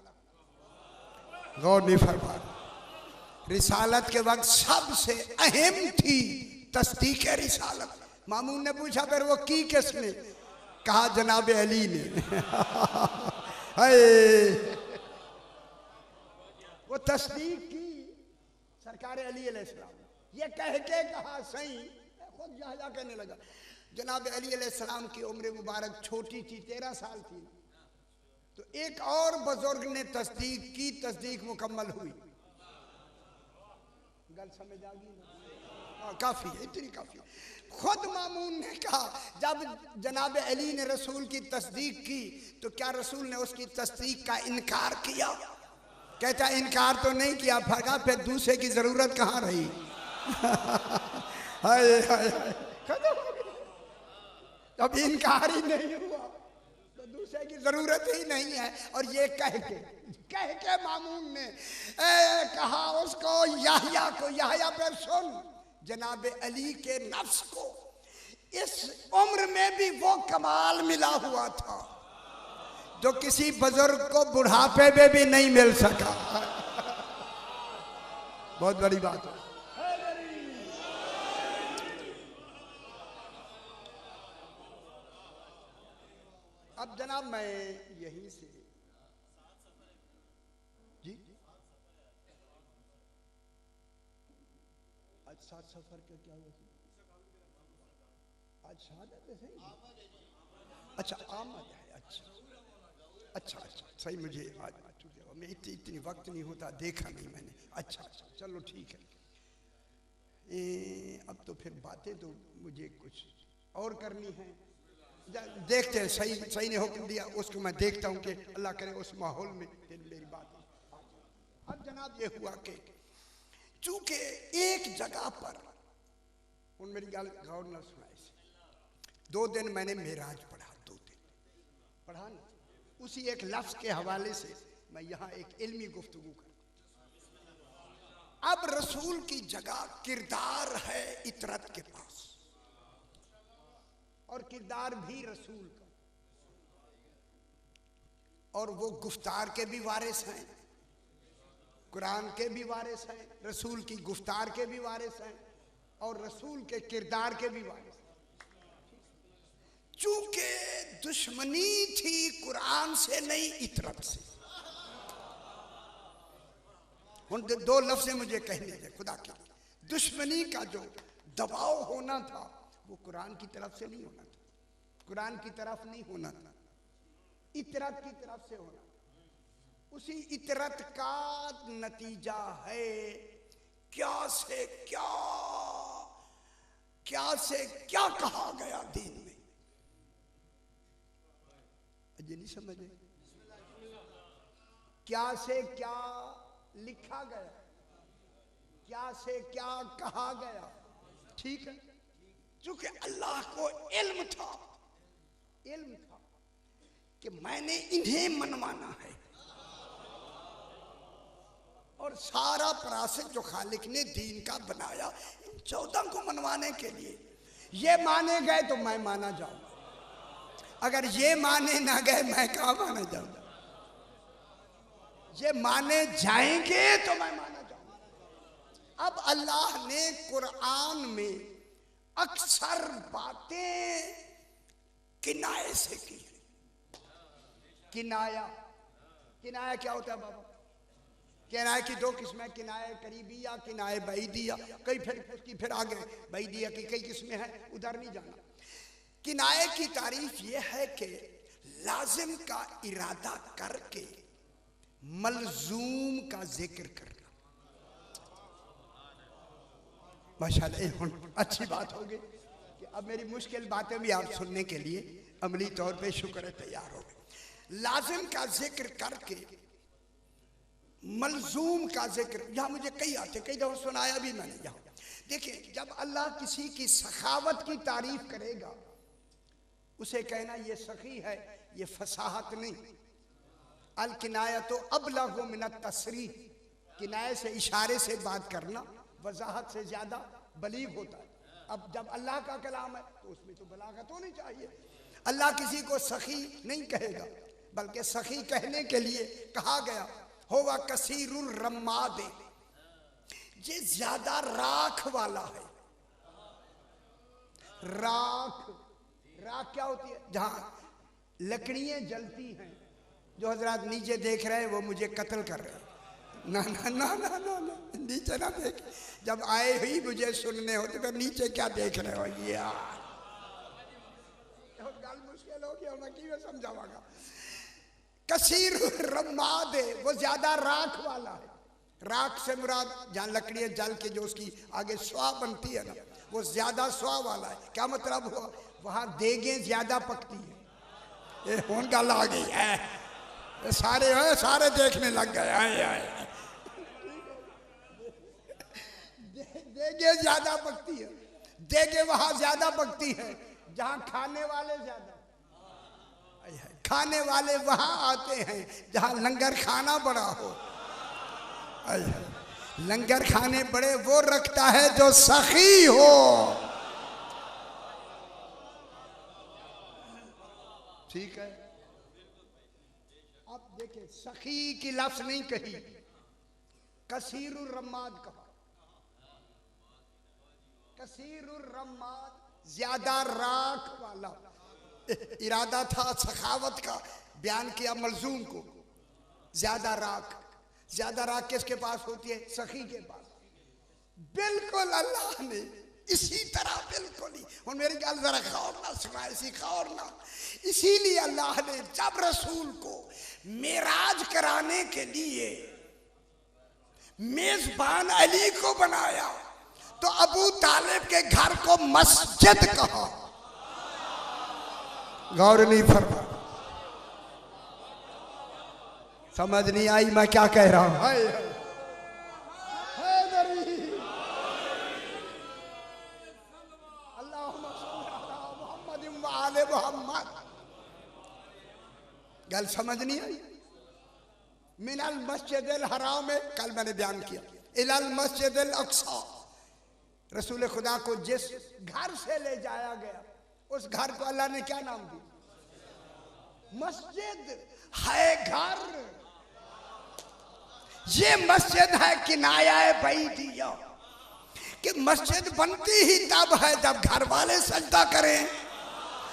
गौर नहीं फरमा, रिसालत के वक्त सबसे अहम थी तस्दीक रिसालत। मामून ने पूछा फिर वो की किसने? कहा जनाब अली ने। वो तस्दीक की सरकार अली अलैहिस्सलाम, ये कह के कहा सही, खुद याहया कहने लगा। जनाब अली अलैहिस्सलाम की उम्र मुबारक छोटी थी, 13 साल थी। तो एक और बुजुर्ग ने तस्दीक की, तस्दीक मुकम्मल हुई। गल समझ आ गई? काफी है, इतनी काफी। खुद मामून ने कहा जब जनाब अली ने रसूल की तस्दीक की तो क्या रसूल ने उसकी तस्दीक का इनकार किया? कहता इनकार तो नहीं किया, फगा फिर दूसरे की जरूरत कहाँ रही? हाय हाय, अब इनकार ही नहीं हुआ तो दूसरे की जरूरत ही नहीं है। और ये कह के मामून ने कहा उसको, याहया को, याहया पर सुन, जनाब अली के नफ्स को इस उम्र में भी वो कमाल मिला हुआ था जो किसी बुजुर्ग को बुढ़ापे में भी नहीं मिल सका। बहुत बड़ी बात है। अब जनाब मैं यहीं से जी, आज 7 सफर का क्या हुआ? आज शहादत है, सही? अच्छा आमद है, अच्छा सही। मुझे आज मैं इतनी वक्त नहीं होता, देखा नहीं मैंने। अच्छा चलो ठीक है। अब तो फिर बातें तो मुझे कुछ और करनी है, देखते हैं। सही ने हुक्म दिया, उसको मैं देखता हूँ कि अल्लाह करे उस माहौल में फिर मेरी बात। अब जनाब ये हुआ कि चूंकि एक जगह पर, उन मेरी गल गौर न सुनाई से, 2 दिन मैंने मेराज पढ़ा, 2 दिन पढ़ा ना, उसी एक लफ्ज के हवाले से मैं यहाँ एक इल्मी गुफ्तगू कर। अब रसूल की जगह किरदार है इतरत के पास, और किरदार भी रसूल का, और वो गुफ्तार के भी वारिस हैं, कुरान के भी वारिस हैं, रसूल की गुफ्तार के भी वारिस हैं, और रसूल के किरदार के भी वारिस हैं। चूंकि दुश्मनी थी कुरान से नहीं इतरत से। उन 2 लफ्ज़ मुझे कहने थे खुदा की, दुश्मनी का जो दबाव होना था वो कुरान की तरफ से नहीं होना था, कुरान की तरफ नहीं होना था, इतरत की तरफ से होना। उसी इतरत का नतीजा है क्या से क्या कहा गया दीन में। अजय नहीं समझे? क्या से क्या लिखा गया, क्या से क्या कहा गया। ठीक है, चूंकि अल्लाह को इल्म था कि मैंने इन्हें मनवाना है, और सारा परासित जो खालिक ने दीन का बनाया इन 14 को मनवाने के लिए। ये माने गए तो मैं माना जाऊंगा, अगर ये माने ना गए मैं कहाँ माना जाऊंगा? ये माने जाएंगे तो मैं माना जाऊंगा। अब अल्लाह ने कुरान में अक्सर बातें किनाए से की है। किनाया, किनाया क्या होता है बाबा? किनाया की दो किस्में, किनाया करीबी या किनाया बैदिया। कई फिर आगे बैदिया की कई किस्में हैं, उधर नहीं जाना। किनाये की तारीफ यह है कि लाजिम का इरादा करके मलजूम का जिक्र करना। माशाअल्लाह अच्छी बात होगी कि अब मेरी मुश्किल बातें भी आप सुनने के लिए अमली तौर पे शुक्र है तैयार हो गए। लाजिम का जिक्र करके मलजूम का जिक्र, यहाँ मुझे कई आते, कई दफा सुनाया भी मैंने। यहाँ देखिए, जब अल्लाह किसी की सखावत की तारीफ करेगा उसे कहना ये सखी है, ये फसाहत नहीं। अल किनाया तो अबलगु मिनत तसरीह, किनाये से इशारे से बात करना वजाहत से ज्यादा बलीग होता है। अब जब अल्लाह का कलाम है तो उसमें तो बलागत होनी चाहिए। अल्लाह किसी को सखी नहीं कहेगा, बल्कि सखी कहने के लिए कहा गया होवा कसीरुर रम्मादे, ये ज्यादा राख वाला है। राख, राख क्या होती है? जहां लकड़ियां जलती हैं। जो हजरात नीचे देख रहे हैं वो मुझे कत्ल कर रहे हैं। ना ना ना ना ना ना, नीचे ना देख। जब आए ही मुझे सुनने हो तो फिर नीचे क्या देख रहे हो यार? गल मुश्किल हो गया, मैं क्यों समझाऊंगा। कसीर रम्माद है, वो ज्यादा राख वाला है। राख से मुराद जहाँ लकड़ियां जल के जो उसकी आगे स्वाह बनती है ना, वो ज्यादा स्वाह वाला है। क्या मतलब हुआ? वहां देगें ज्यादा पकती है। ये होन गल आ गई है, सारे देखने लग गए। देगे ज्यादा पकती है। देगे वहां ज्यादा पकती है जहां खाने वाले ज्यादा। खाने वाले वहां आते हैं जहां लंगर खाना बड़ा हो। लंगर खाने बड़े वो रखता है जो सखी हो। ठीक है, अब देखिए, सखी की लफ्ज नहीं कही, कसीरुर रम्माद कहा। कसीरुर रम्माद, ज्यादा राख वाला। इरादा था सखावत का, बयान किया मलजूम को। ज्यादा राख, ज्यादा राख किसके पास होती है? सखी के पास। बिल्कुल अल्लाह ने इसी तरह बिल्कुल ही, और मेरी गल जरा गौर ना सुना, इसी गौर ना। इसीलिए अल्लाह ने जब रसूल को मेराज कराने के लिए मेजबान अली को बनाया तो अबू तालिब के घर को मस्जिद कहा। गौर नहीं फरमा, समझ नहीं आई मैं क्या कह रहा हूं? मोहम्मद, गल समझ नहीं आई। मिनल मस्जिदिल हराम में कल मैंने बयान किया, इलल मस्जिदिल अक्सा, रसूल खुदा को जिस घर से ले जाया गया उस घर को अल्लाह ने क्या नाम दिया? मस्जिद है घर। ये मस्जिद है किनाया बैदिया, कि मस्जिद बनती ही तब है जब घर वाले सजदा करें,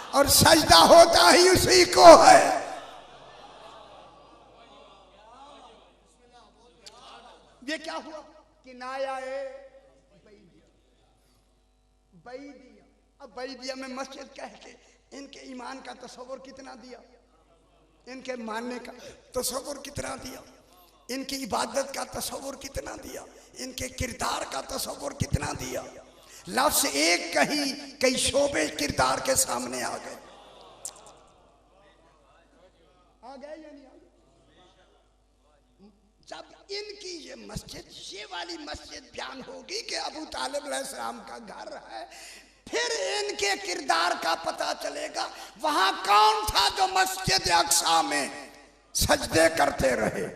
और सजदा होता ही उसी को है। ये क्या हुआ? किनाया बैदिया। अब बैदिया में मस्जिद कह के इनके ईमान का तस्वुर कितना दिया, इनके मानने का तस्वुर कितना दिया, इनकी इबादत का तस्वुर कितना दिया, इनके किरदार का तस्वुर कितना दिया। लफ्ज़ एक कही, कई शोबे किरदार के सामने आ गए। या नहीं आ गए? जब इनकी ये मस्जिद, ये वाली मस्जिद बयान होगी कि अबू तालिब अलैहिस्सलाम का घर है, फिर इनके किरदार का पता चलेगा। वहां कौन था जो मस्जिद अक्सा में सजदे करते रहे?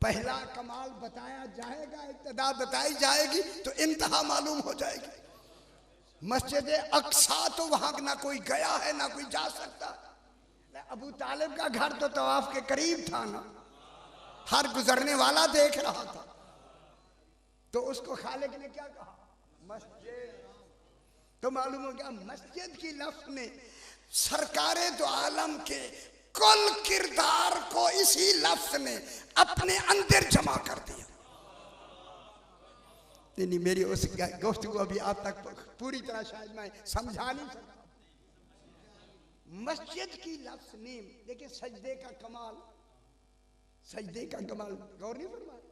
पहला कमाल बताया जाएगा, इब्तिदा बताई जाएगी तो इंतहा मालूम हो जाएगी। मस्जिद अक्सा तो वहां ना कोई गया है ना कोई जा सकता। अबू तालिब का घर तो तवाफ के करीब था ना, हर गुजरने वाला देख रहा था। तो उसको खालिक ने क्या कहा? मस्जिद। तो मालूम हो गया मस्जिद की लफ्ज ने सरकारे तो आलम के कुल किरदार को इसी लफ्ज ने अपने अंदर जमा कर दिया। नहीं, मेरी उस गुफ्तगू अभी आप तक पूरी तरह शायद मैं समझा नहीं सकता। मस्जिद की लफ्ज ने देखिए सजदे का कमाल, सजदे का कमाल गौर नहीं फरमाया।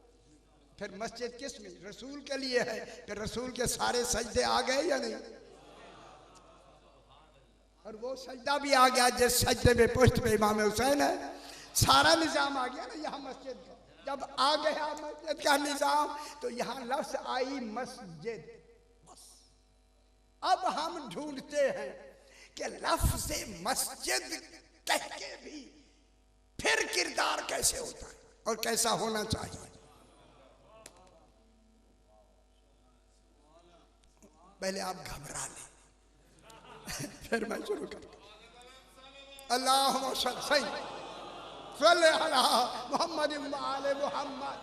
फिर मस्जिद किस में? रसूल के लिए है। फिर रसूल के सारे सजदे आ गए या नहीं? और वो सजदा भी आ गया जिस सजदे में पुष्ट पे इमाम हुसैन है। सारा निजाम आ गया ना यहाँ मस्जिद का। जब आ गया मस्जिद का निजाम तो यहाँ लफ्ज आई मस्जिद। अब हम ढूंढते हैं कि लफ्ज मस्जिद कह के भी फिर किरदार कैसे होता है और कैसा होना चाहिए। पहले आप घबरा लें फिर मैं शुरू करूंगा। अल्लाहुम्मा सल्ली अला मुहम्मद व आले मुहम्मद।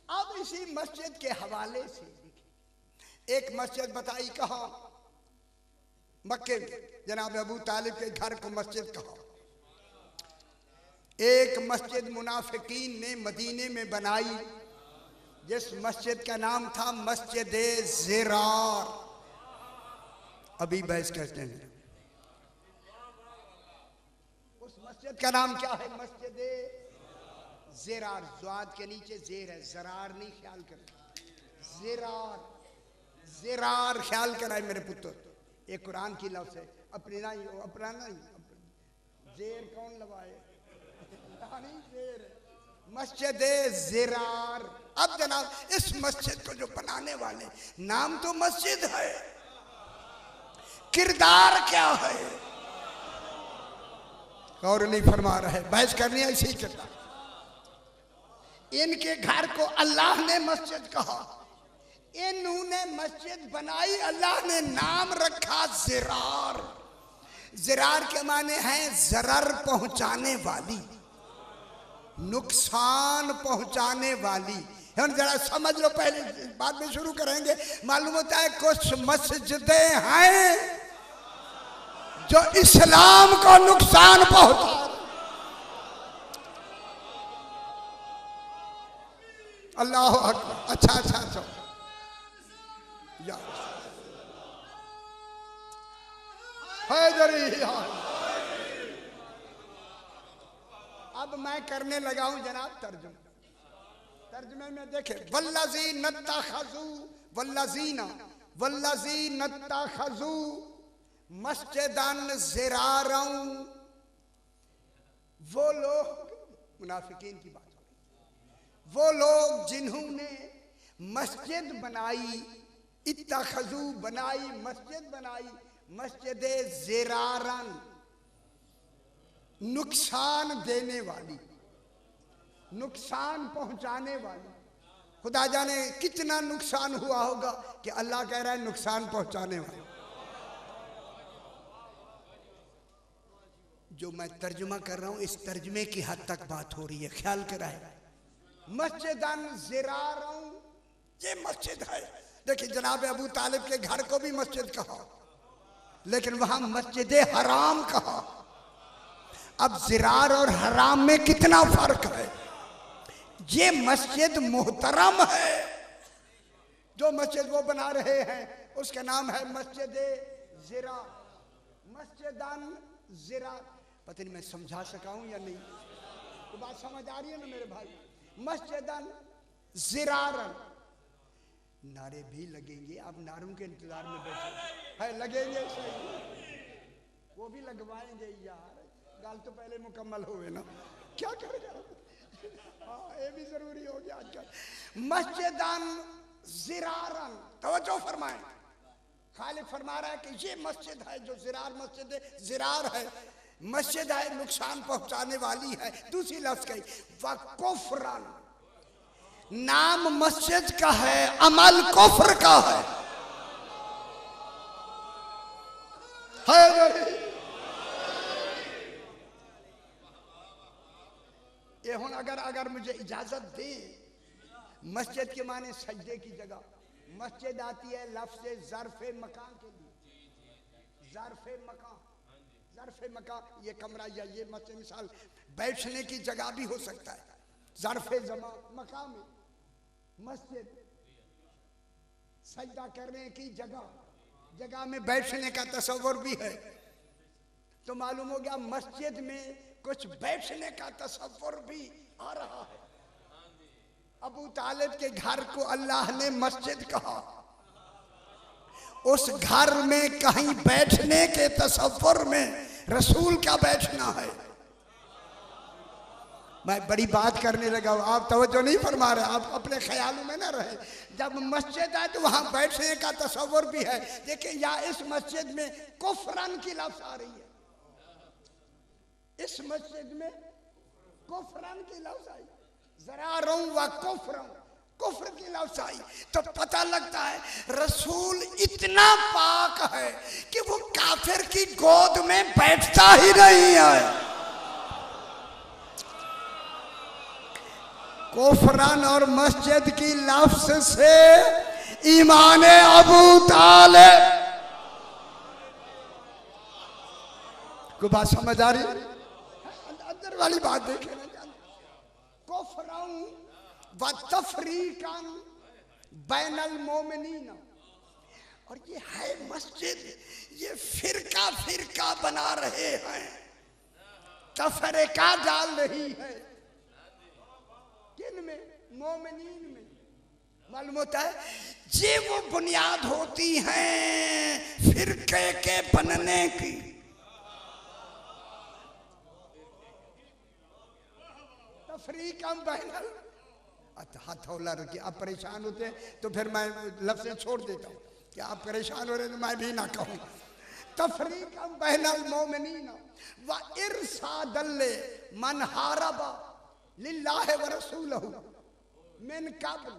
अब इसी मस्जिद के हवाले से एक मस्जिद बताई कहा मक्के में, जनाब अबू तालिब के घर को मस्जिद कहा। एक मस्जिद मुनाफिकीन ने मदीने में बनाई जिस मस्जिद का नाम था मस्जिद ज़िरार। अभी बहस कहते हैं उस मस्जिद का नाम क्या है? मस्जिद ज़िरार। ज़्वाद के नीचे ज़ेर है, ज़रार नहीं ख्याल करें, ज़िरार। ज़िरार ख्याल कराए मेरे पुत्र, ये कुरान की लफ्ज़ है, अपनी नहीं हो, अपना नहीं। ज़ेर कौन लगाए? मस्जिद ज़िरार। अब जनाब इस मस्जिद को जो बनाने वाले, नाम तो मस्जिद है, किरदार क्या है? गौर नहीं फरमा रहे, बहस करनी है इसी किरदार। इनके घर को अल्लाह ने मस्जिद कहा, इन्होंने मस्जिद बनाई, अल्लाह ने नाम रखा ज़िरार। ज़िरार के माने हैं ज़रर पहुंचाने वाली, नुकसान पहुंचाने वाली। हम जरा समझ लो, पहले बाद में शुरू करेंगे। मालूम होता है कुछ मस्जिदें हैं जो इस्लाम को नुकसान पहुंचा। अल्लाह अकबर। अच्छा अब मैं करने लगा हूं जनाब तर्जुमे में देखे वल्लज़ीना इत्तख़ज़ू मस्जिदन ज़िरारन। वो लोग, मुनाफिकीन की बात हो रही, वो लोग जिन्होंने मस्जिद बनाई, इत्तख़ज़ू बनाई, मस्जिद बनाई, मस्जिद ज़िरारन, नुकसान देने वाली, नुकसान पहुंचाने वाली। खुदा जाने कितना नुकसान हुआ होगा कि अल्लाह कह रहा है नुकसान पहुंचाने वाला। जो मैं तर्जुमा कर रहा हूं इस तर्जुमे की हद तक बात हो रही है, ख्याल कराए। मस्जिदन ज़िरारन, ये मस्जिद है। देखिए जनाब अबू तालिब के घर को भी मस्जिद कहा, लेकिन वहां मस्जिद हराम कहा। अब ज़िरार और हराम में कितना फर्क है। ये मस्जिद मोहतरम है, जो मस्जिद वो बना रहे हैं उसका नाम है मस्जिद ज़िरार, मस्जिदन ज़िरार। पता नहीं मैं समझा सका हूं या नहीं, तो बात समझ आ रही है ना मेरे भाई? मस्जिदन ज़िरारन। नारे भी लगेंगे, आप नारों के इंतजार में बैठे है, लगेंगे सही, वो भी लगवाएंगे यार। गाल तो पहले मुकम्मल हुए ना, क्या करेगा? हाँ ये भी जरूरी हो गया आजकल। मस्जिदन ज़िरारन, तवज्जो फरमाएं। खालिक फरमा रहा है कि ये मस्जिद है जो ज़िरार, मस्जिद ज़िरार है, मस्जिद है नुकसान पहुंचाने वाली है। दूसरी लफ्ज़ कही वकुफ्रन, नाम मस्जिद का है, अमल कुफ्र का है। ये हुन अगर मुझे इजाजत दे, मस्जिद के माने सजदे की जगह। मस्जिद आती है लफ्ज़ ज़र्फ़े मकान के लिए। ज़र्फ़े मकान, ज़र्फ़े मकान, ये कमरा या ये मस्जिद मिसाल बैठने की जगह भी हो सकता है। ज़र्फ़े ज़मान मकान में मस्जिद, सजदा करने की जगह, जगह में बैठने का तस्वर भी है। तो मालूम हो गया मस्जिद में कुछ बैठने का तस्वर भी आ रहा है। अबू तालिब के घर को अल्लाह ने मस्जिद कहा। उस घर में कहीं बैठने के तस्वर में रसूल का बैठना है। मैं बड़ी बात करने लगा, आप तवज्जो नहीं फरमा रहे, आप अपने ख्यालों में ना रहे। जब मस्जिद है तो वहां बैठने का तस्वर भी है। देखिए या इस मस्जिद में कुफरन की लफ्ज आ रही है। इस मस्जिद में कुफरन की लफ्ज आई, ज़रारों व कुफरन, कुफ्र की लफ्ज आई। तो पता लगता है रसूल इतना पाक है कि वो काफिर की गोद में बैठता ही नहीं है। कुफरन और मस्जिद की लफ्ज से ईमान अबू तालिब को बात समझ आ रही है? अंदर वाली बात देखे ना। कुफरन व तफरीकन बैनल मोमिनीन, और ये है मस्जिद, ये फिरका फिरका बना रहे हैं, तफरीका डाल रही है। किन में? मोमिनीन में। मालूम होता है ये वो बुनियाद होती हैं फिरके के बनने की। तफरीकन बैनल, हथौला रखिए। आप परेशान होते हैं तो फिर मैं लफ्ज़ छोड़ देता हूँ कि आप परेशान हो रहे तो मैं भी ना कहूँ। तफरीकन बैनल मोमिनीन व इरसादल मन हारबा लिल्लाहि व रसूलहु मिन क़ब्ल,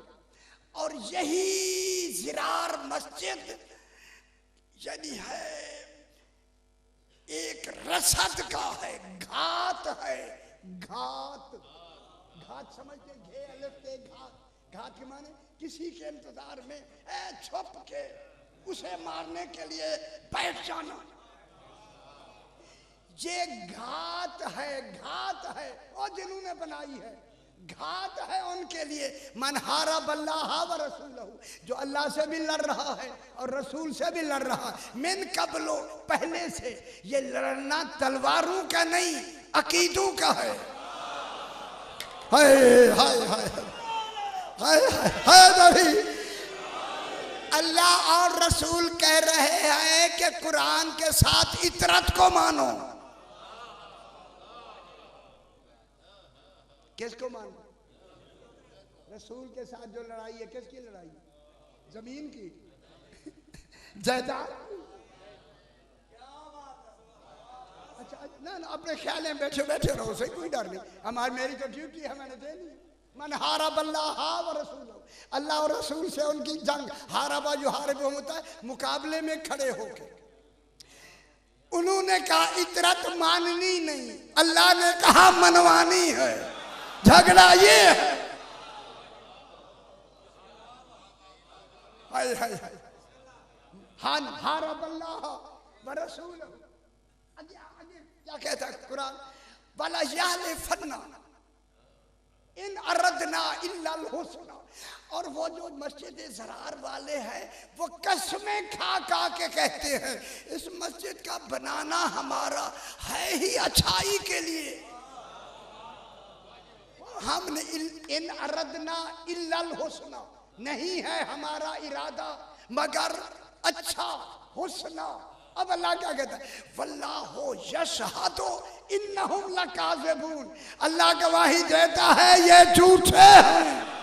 और यही ज़िरार मस्जिद यानी है एक रसद का है, घात है। घात, घात समझते? घे अलिफ ते घात, घात के माने किसी के इंतजार में छुप के उसे मारने के लिए बैठ जाना। ये घात है, घात है, और जिन्होंने बनाई है घात है उनके लिए। मन हारा बल्लाह व रसूलहु, जो अल्लाह से भी लड़ रहा है और रसूल से भी लड़ रहा है। मिन कबलो, पहले से। ये लड़ना तलवारों का नहीं, अकीदों का है। हाय हाय हाय हाय हाय हाय। अल्लाह और रसूल कह रहे हैं कि कुरान के साथ इतरत को मानो। किसको मानो? रसूल के साथ जो लड़ाई है, किसकी लड़ाई? जमीन की, जायदाद। अच्छा ना ना, अपने ख्याल में बैठे बैठे रहो, सही, कोई डर नहीं। हमारी मेरी तो ड्यूटी है, मैंने देनी। मन हारा बल्लाह व रसूल, अल्लाह और रसूल से उनकी जंग। हाराबा जो हारब होता है मुकाबले में खड़े होके। उन्होंने कहा इतरत माननी नहीं, अल्लाह ने कहा मनवानी है। झगड़ा ये है। हाय हाय हाय। हान हारब अल्लाह व रसूल। आगे आगे क्या कहता है कुरान? वला याहलिफन्ना इन अरदना इल्लल हुस्ना, और वो जो मस्जिद ज़रार वाले हैं वो कसमें खा खा के कहते हैं इस मस्जिद का बनाना हमारा है ही अच्छाई के लिए। हमने इन अरदना इल्लल हुस्ना, नहीं है हमारा इरादा मगर अच्छा हुस्ना। अब अल्लाह क्या कहता है? वल्लाहु यशहदु इन्नहुम लकाज़िबून, अल्लाह गवाही देता है ये झूठे हैं।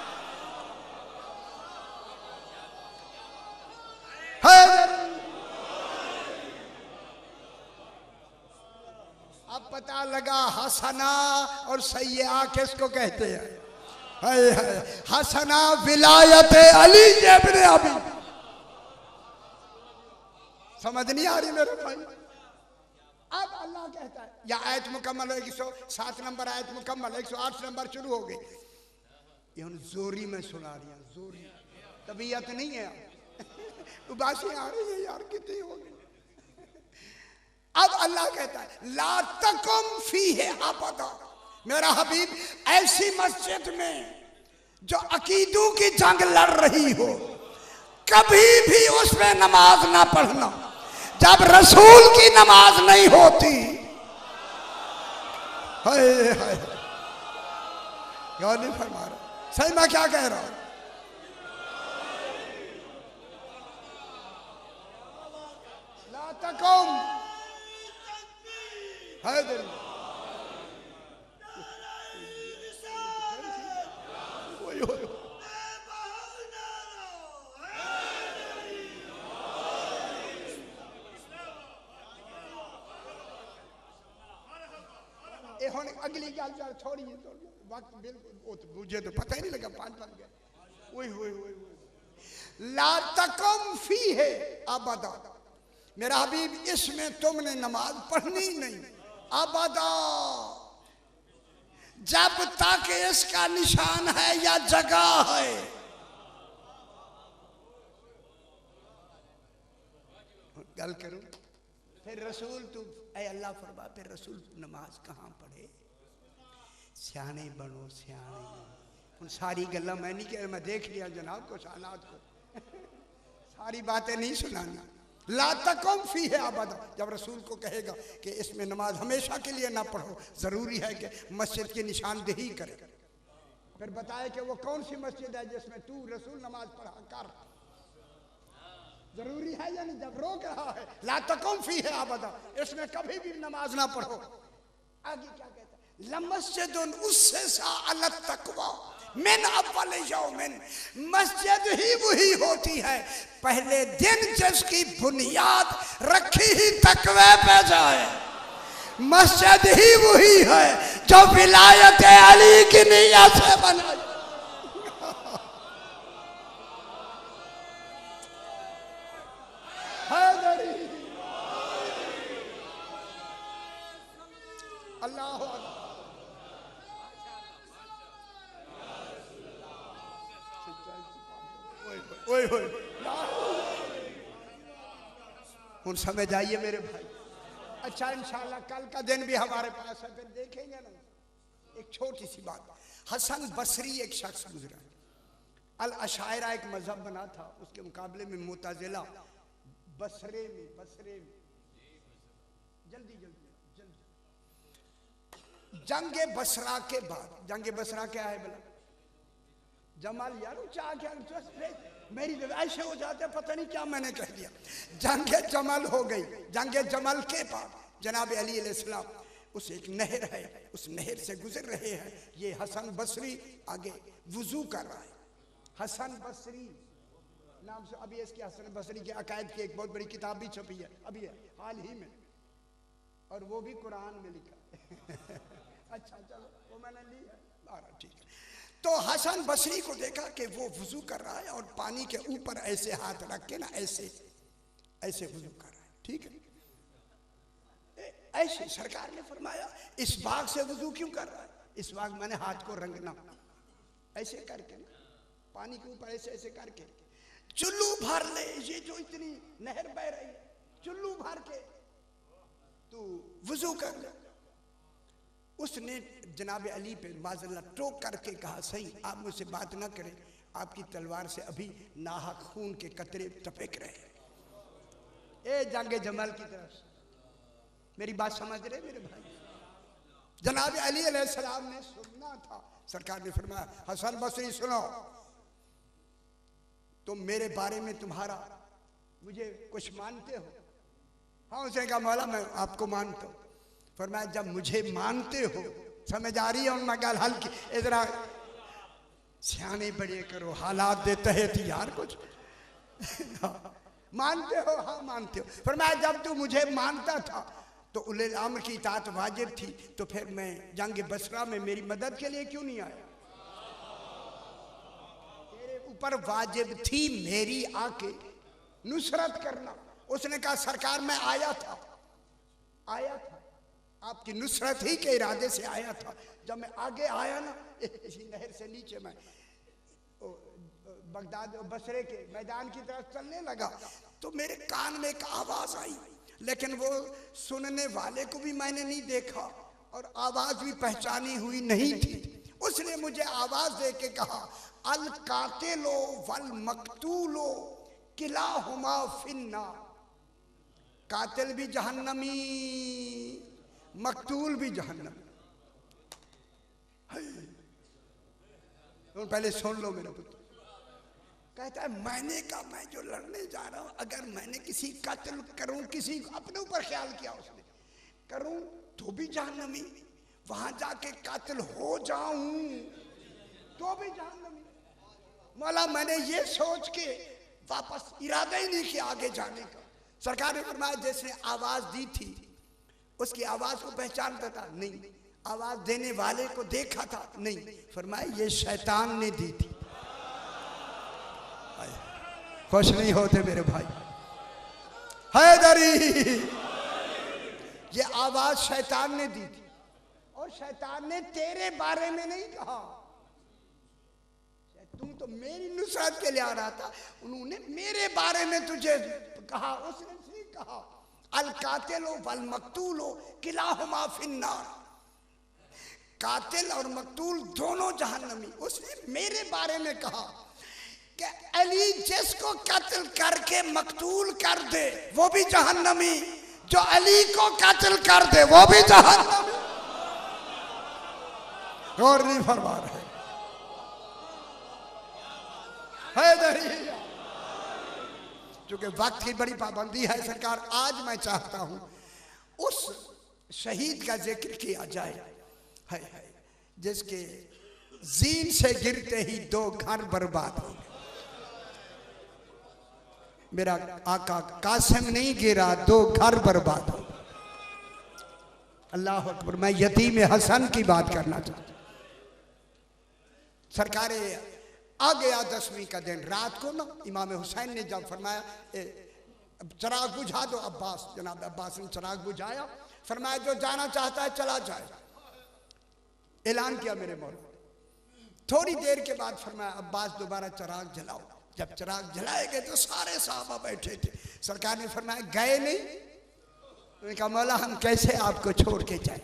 अब पता लगा हसना और सय्या किसको कहते हैं? हाय हाय। हसना विलायत अली इब्न अबी। समझ नहीं आ रही मेरे भाई? अब अल्लाह कहता है, या आयत मुकम्मल हो 107 नंबर आयत मुकम्मल, 108 नंबर शुरू हो गई। ये हम जोरी में सुना रही हैं, जोरी तबीयत नहीं है, उबासी आ रही है यार, कितनी हो गई। अब अल्लाह कहता है ला तकुम फीहे अबदा, मेरा हबीब ऐसी मस्जिद में जो अकीदों की जंग लड़ रही हो, कभी भी उसमें नमाज ना पढ़ना जब रसूल की नमाज नहीं होती। हाय हाय, गौर नहीं फरमा रहा, सही मैं क्या कह रहा हूं? ला तकुम हैदर, अगली गल छोड़िए, तो वक्त बिल्कुल मुझे तो पता ही नहीं लगा, 5 बन गए। ला तकुम फीहे अबदा, मेरा हबीब इसमें तुमने नमाज पढ़नी नहीं अबदा, जब तक इसका निशान है या जगह है। गल करूं फिर रसूल तू ऐ अल्लाह फरमा, फिर रसूल नमाज कहां पढ़े? सियाने बनो, सियाने बनो। सारी गल्ला मैं नहीं कह, मैं देख लिया जनाब को, हालात को सारी बातें नहीं सुनाना। ला तकुम फीहे अबदा, जब रसूल को कहेगा कि इसमें नमाज हमेशा के लिए ना पढ़ो, जरूरी है कि मस्जिद की निशानदेही करे। फिर बताए कि वो कौन सी मस्जिद है जिसमें तू रसूल नमाज पढ़ा कर, जरूरी है या नहीं? जब रोक रहा है ला तकुम फीहे अबदा, इसमें कभी भी नमाज ना पढ़ो। आगे क्या कहता है? लमस्जिदुन उस्सिसा अला तक़वा मिन अव्वल यौमिन, मस्जिद ही वही होती है पहले दिन जिसकी बुनियाद रखी ही तकवे पे जाए। मस्जिद ही वही है जो विलायत अली की नियत से बनाई। अल्लाह उन समझ आइए मेरे भाई। अच्छा इंशाल्लाह कल का दिन भी हमारे पास है, फिर देखेंगे ना। एक छोटी सी बात, हसन बसरी एक शख्स गुजरा, अल अशायरा एक मजहब बना था, उसके मुकाबले में मुताजिला बसरे में जल्दी जंगे बसरा के बाद, जंगे बसरा क्या है भला? जमाल यार क्या क्या मेरी ऐसे हो जाते पता नहीं क्या मैंने कह दिया। जंगे जमल हो गई, जंगे जमल के बाद जनाब अली अलैहिस्सलाम, उस एक नहर है, उस नहर से गुजर रहे हैं। ये हसन बसरी आगे वुजू कर रहा है। हसन बसरी नाम से अभी इसके हसन बसरी के अकायद की एक बहुत बड़ी किताब भी छपी है अभी हाल ही में, और वो भी कुरान में लिखा अच्छा चलो वो मैंने ली है, ठीक है। तो हसन बसरी को देखा कि वो वुजू कर रहा है और पानी के ऊपर ऐसे हाथ रख के ना ऐसे ऐसे वुजू कर रहा है, ठीक है। ऐसे सरकार ने फरमाया इस बाग से वुजू क्यों कर रहा है? इस बाग मैंने हाथ को रंगना ऐसे करके ना, पानी के ऊपर ऐसे ऐसे करके चुल्लू भर ले, ये जो इतनी नहर बह रही है चुल्लू भर के तू वुजू कर ले। उसने जनाब अली पे माज़ल्ला टोक करके कहा, सही आप मुझसे बात ना करें, आपकी तलवार से अभी नाहक खून के कतरे टपक रहे। ए जंगे जमल की तरफ से मेरी बात समझ रहे मेरे भाई? जनाब अली अलैहिस्सलाम ने सुनना था, सरकार ने फरमाया हसन बसरी सुनो, तुम मेरे बारे में तुम्हारा मुझे कुछ मानते हो? हाँ, उसने कहा मौला मैं आपको मानता हूँ। फरमाया जब मुझे मानते हो, समझ आ रही है उनमें गाल हल्की, इधर सियाने बड़े करो, हालात देते हैं तो यार कुछ मानते हो? हाँ मानते हो। फरमाया जब तू मुझे मानता था तो उलिल अम्र की इताअत वाजिब थी, तो फिर मैं जंग बसरा में मेरी मदद के लिए क्यों नहीं आया? तेरे ऊपर वाजिब थी मेरी आके नुसरत करना। उसने कहा सरकार मैं आया था, आया था, आपकी नुसरत ही के इरादे से आया था। जब मैं आगे आया ना, इसी नहर से नीचे मैं बगदाद बसरे के मैदान की तरफ चलने लगा, तो मेरे कान में एक आवाज आई, लेकिन वो सुनने वाले को भी मैंने नहीं देखा और आवाज भी पहचानी हुई नहीं थी। उसने मुझे आवाज दे के कहा, अल कातिलो वल मकतूलो किलाहुमा फिन्नार। कातिल भी जहन्नमी, मकतूल भी जहन्नमी। तुम पहले सुन लो मेरा पुत्र। कहता है मैंने कहा मैं जो लड़ने जा रहा हूं, अगर मैंने किसी कत्ल करूं, किसी अपने ऊपर ख्याल किया उसने, करूं तो भी जहन्नमी, वहां जाके कातिल हो जाऊं तो भी जहन्नमी। मौला मैंने ये सोच के वापस इरादा ही नहीं किया आगे जाने का। सरकार ने फरमाया जिसने आवाज दी थी उसकी आवाज को पहचानता था? नहीं। आवाज देने वाले को देखा था? नहीं। फरमाया ये शैतान ने दी थी। खुश नहीं होते मेरे भाई? हैदरी, ये आवाज शैतान ने दी थी और शैतान ने तेरे बारे में नहीं कहा। तुम तो मेरी नुसरत के लिए आ रहा था, उन्होंने मेरे बारे में तुझे कहा। उसने नहीं कहा अल कातिलो वल मकतूलो किलाहुमा फिन्नार। कातिल और मकतूल दोनों जहन्नमी। उसने मेरे बारे में कहा कि अली जिसको कत्ल करके मकतूल कर दे वो भी जहन्नमी, जो अली को कत्ल कर दे वो भी जहन्नमी। गौर नहीं फरमा रहे? चूंकि वक्त की बड़ी पाबंदी है सरकार, आज मैं चाहता हूं उस शहीद का जिक्र किया जाए है जिसके जीन से गिरते ही 2 घर बर्बाद हो गए। मेरा आका कासिम नहीं गिरा, 2 घर बर्बाद हो गए। अल्लाह अकबर। मैं यतीम हसन की बात करना चाहता हूं। सरकारे आ गया 10वीं का दिन, रात को ना इमाम हुसैन ने जब फरमाया चिराग बुझा दो, अब्बास, जनाब अब्बास ने चिराग बुझाया। फरमाया जो जाना चाहता है चला जाए। ऐलान किया मेरे मौला। थोड़ी देर के बाद फरमाया अब्बास दोबारा चिराग जलाओ। जब चिराग जलाए गए तो सारे साहबा बैठे थे। सरकार ने फरमाया गए नहीं? उन्होंने कहा मौला हम कैसे आपको छोड़ के जाए?